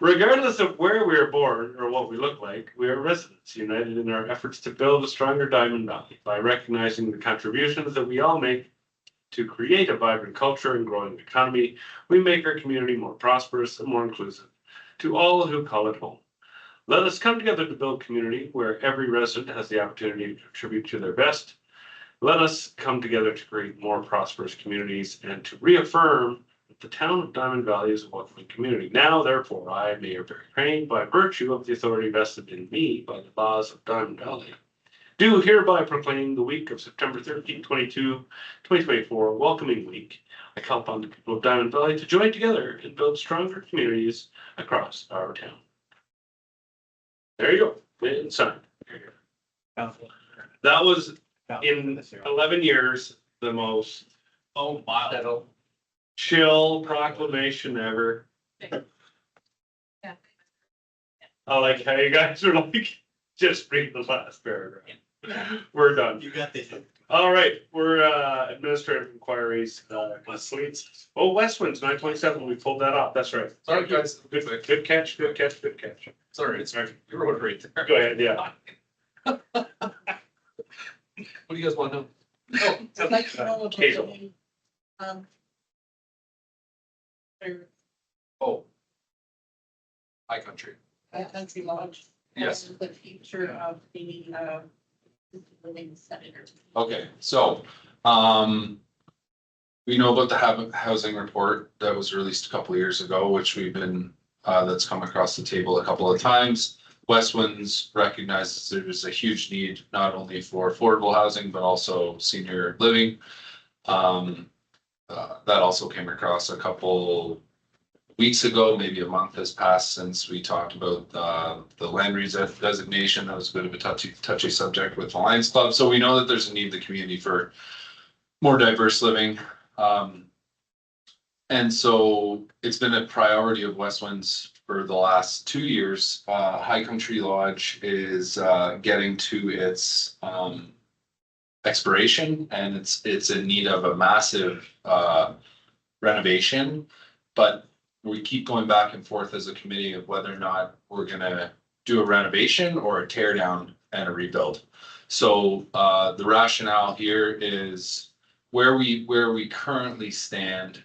Regardless of where we are born or what we look like, we are residents united in our efforts to build a stronger Diamond Valley by recognizing the contributions that we all make to create a vibrant culture and growing economy. We make our community more prosperous and more inclusive to all who call it home. Let us come together to build community where every resident has the opportunity to contribute to their best. Let us come together to create more prosperous communities and to reaffirm that the town of Diamond Valley is a welcoming community. Now, therefore, I, Mayor Barry Crane, by virtue of the authority vested in me by the laws of Diamond Valley, do hereby proclaim the week of September 13, 2024, welcoming week. I call upon the people of Diamond Valley to join together and build stronger communities across our town. There you go. And signed. That was in 11 years the most chill proclamation ever. I like how you guys are like, just read the last paragraph. We're done. You got this. All right, we're administrative inquiries. Westwinds. Oh, Westwinds 927. We pulled that off. That's right. Sorry, guys. Good catch. Good catch. Good catch. Sorry, it's right. You wrote it right there. Go ahead. Yeah. What do you guys want to know? I'd like to know about Hazel. the, Oh. High Country. Country Lodge. Yes. And the future of the living center. Okay, so, we know about the housing report that was released a couple of years ago, which we've been, that's come across the table a couple of times. Westwinds recognizes there's a huge need not only for affordable housing, but also senior living. That also came across a couple weeks ago, maybe a month has passed since we talked about the land designation. That was a bit of a touchy subject with the Lions Club. So we know that there's a need in the community for more diverse living. And so it's been a priority of Westwinds for the last 2 years. High Country Lodge is getting to its expiration, and it's in need of a massive renovation. But we keep going back and forth as a committee of whether or not we're gonna do a renovation or a tear down and a rebuild. So the rationale here is where we currently stand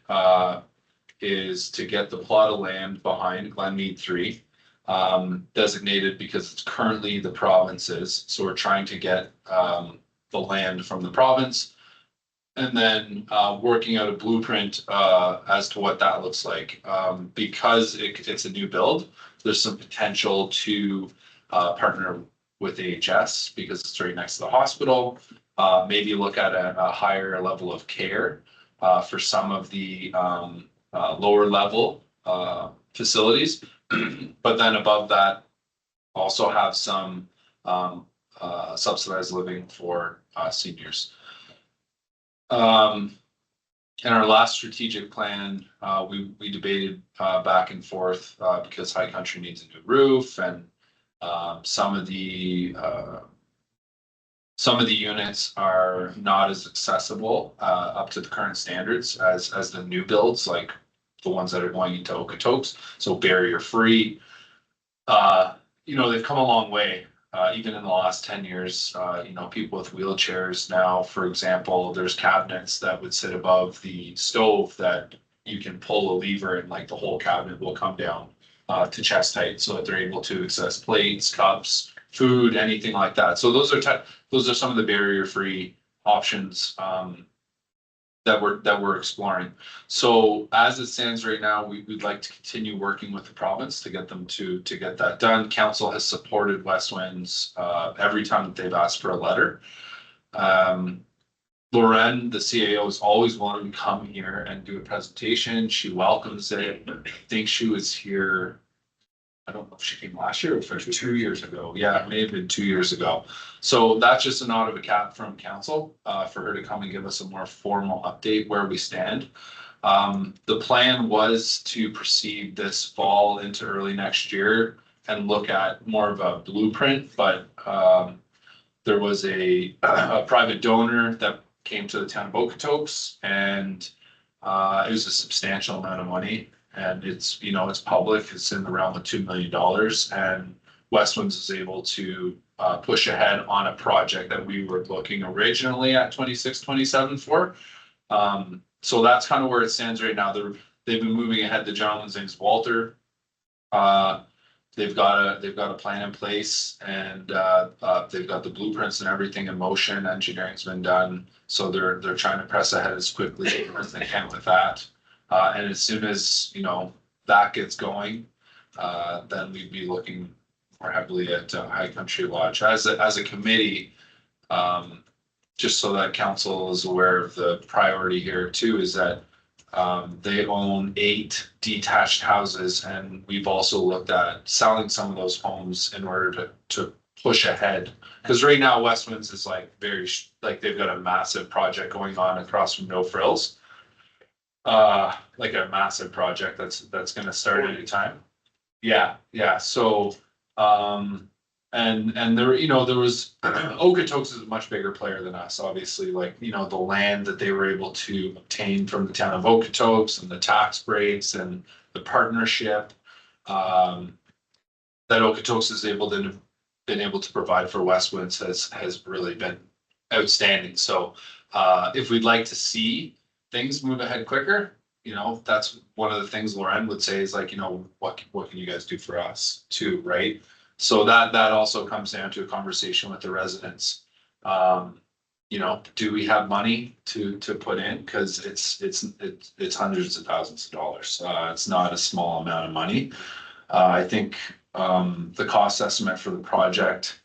is to get the plot of land behind Glenmead 3 designated because it's currently the province's. So we're trying to get the land from the province. And then working out a blueprint as to what that looks like. Because it's a new build, there's some potential to partner with AHS because it's right next to the hospital. Maybe look at a higher level of care for some of the lower level facilities. But then above that, also have some subsidized living for seniors. In our last strategic plan, we debated back and forth because High Country needs a new roof, and some of the units are not as accessible up to the current standards as the new builds, like the ones that are going into Okotoks, so barrier free. They've come a long way. Even in the last 10 years, people with wheelchairs now, for example, there's cabinets that would sit above the stove that you can pull a lever and like the whole cabinet will come down to chest height so that they're able to access plates, cups, food, anything like that. So those are some of the barrier-free options that we're exploring. So as it stands right now, we'd like to continue working with the province to get them to get that done. Council has supported West Winds every time that they've asked for a letter. Lorraine, the CAO, has always wanted to come here and do a presentation. She welcomes it. I think she was here, I don't know if she came last year or if it was 2 years ago. Yeah, it may have been 2 years ago. So that's just a nod of a cap from council for her to come and give us a more formal update where we stand. The plan was to proceed this fall into early next year and look at more of a blueprint, but there was a private donor that came to the town of Okotoks, and it was a substantial amount of money. And it's public, it's in the realm of $2 million, and West Winds was able to push ahead on a project that we were looking originally at 26-27 for. So that's kind of where it stands right now. They've been moving ahead. The gentleman's name is Walter. They've got a plan in place, and they've got the blueprints and everything in motion. Engineering's been done, so they're trying to press ahead as quickly as they can with that. And as soon as, that gets going, then we'd be looking more heavily at High Country Lodge as a committee. Just so that council is aware of the priority here too, is that they own 8 detached houses, and we've also looked at selling some of those homes in order to push ahead. Because right now West Winds is they've got a massive project going on across from No Frills. Like a massive project that's gonna start anytime. Yeah. So, and there was, Okotoks is a much bigger player than us, obviously, the land that they were able to obtain from the town of Okotoks and the tax breaks and the partnership, that Okotoks has been able to provide for West Winds has really been outstanding. So, if we'd like to see things move ahead quicker, that's one of the things Lorraine would say is what can you guys do for us too, right? So that also comes down to a conversation with the residents. Do we have money to put in? Because it's hundreds of thousands of dollars. It's not a small amount of money. I think the cost estimate for the project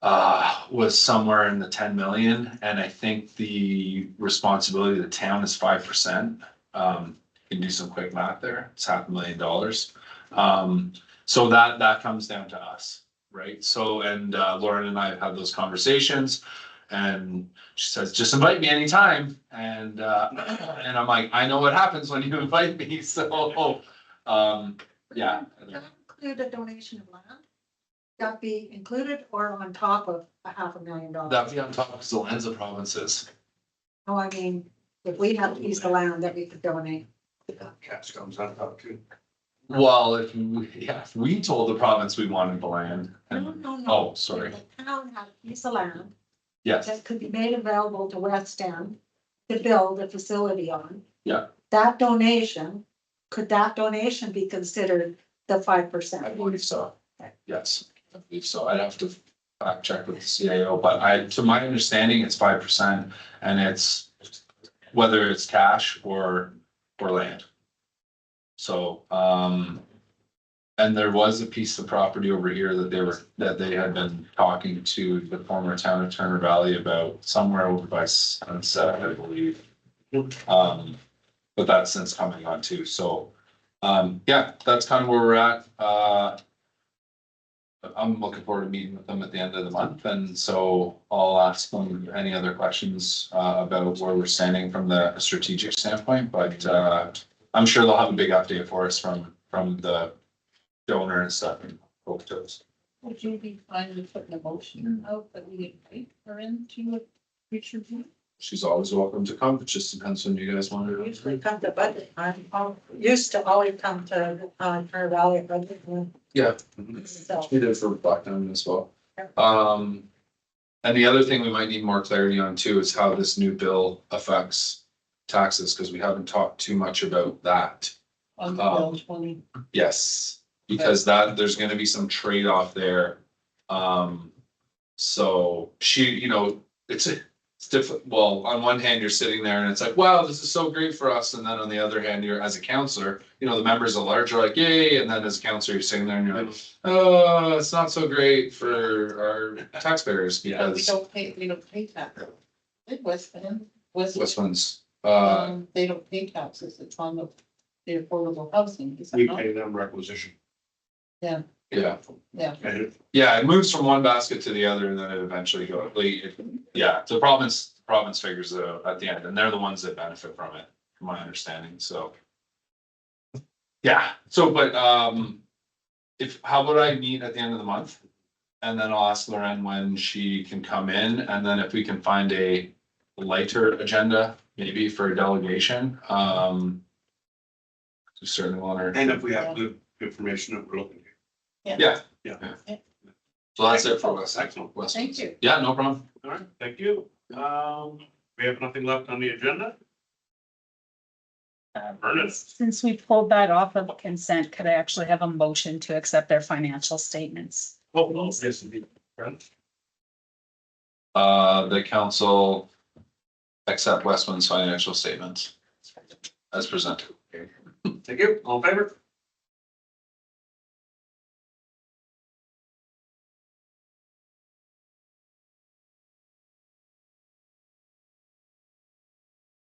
was somewhere in the 10 million, and I think the responsibility of the town is 5%. You can do some quick math there. It's $500,000. So that comes down to us, right? So, and Lauren and I have had those conversations, and she says, just invite me anytime. And I'm like, I know what happens when you invite me. So, yeah. Does that include a donation of land? That be included or on top of $500,000? That'd be on top of the Lanza provinces. No, I mean, if we have a piece of land that we could donate. Cash comes on top too. Well, if we told the province we wanted the land. No. Oh, sorry. If the town had a piece of land Yes, that could be made available to West End to build a facility on. Yeah. Could that donation be considered the 5%? I believe so. Yes, I believe so. I'd have to fact check with the CAO, but to my understanding, it's 5%, and it's whether it's cash or land. So, and there was a piece of property over here that they had been talking to the former town of Turner Valley about, somewhere over by Sunset, I believe. But that's since coming on too. So, Yeah, that's kind of where we're at. I'm looking forward to meeting with them at the end of the month, and so I'll ask them any other questions about where we're standing from the strategic standpoint, but I'm sure they'll have a big update for us from the donor and stuff and hope to us. Would you be fine with putting a motion out that we invite her into a future meeting? She's always welcome to come. It just depends when you guys want Usually to. come to budget time. Used to always come to, Fair Valley budget. Yeah. So. We did for Black Diamond as well. And the other thing we might need more clarity on too is how this new bill affects taxes, because we haven't talked too much about that. On the bill 20. Yes, because there's gonna be some trade-off there. So it's different. Well, on one hand, you're sitting there and it's like, wow, this is so great for us. And then on the other hand, you're as a counselor, the members at large are like, yay. And then as a counselor, you're sitting there and you're like, oh, it's not so great for our taxpayers We because don't pay tax. Westlands, They don't pay taxes. It's on the affordable housing. Is that We not? pay them requisition. yeah. Yeah. Yeah, it moves from one basket to the other and then it eventually goes, the province figures it out at the end and they're the ones that benefit from it, from my understanding, so. Yeah, so, but, how about I meet at the end of the month? And then I'll ask Lauren when she can come in, and then if we can find a lighter agenda, maybe for a delegation, we certainly want her. And if we have good information that we're looking at. Yeah. Yeah. So that's it for West. Excellent. Thank you. Yeah, no problem. All right, thank you. We have nothing left on the agenda. Ernest. Since we pulled that off of consent, could I actually have a motion to accept their financial statements? Oh, yes, indeed. Brent? The council accept Westman's financial statements as presented. Thank you. All in favor?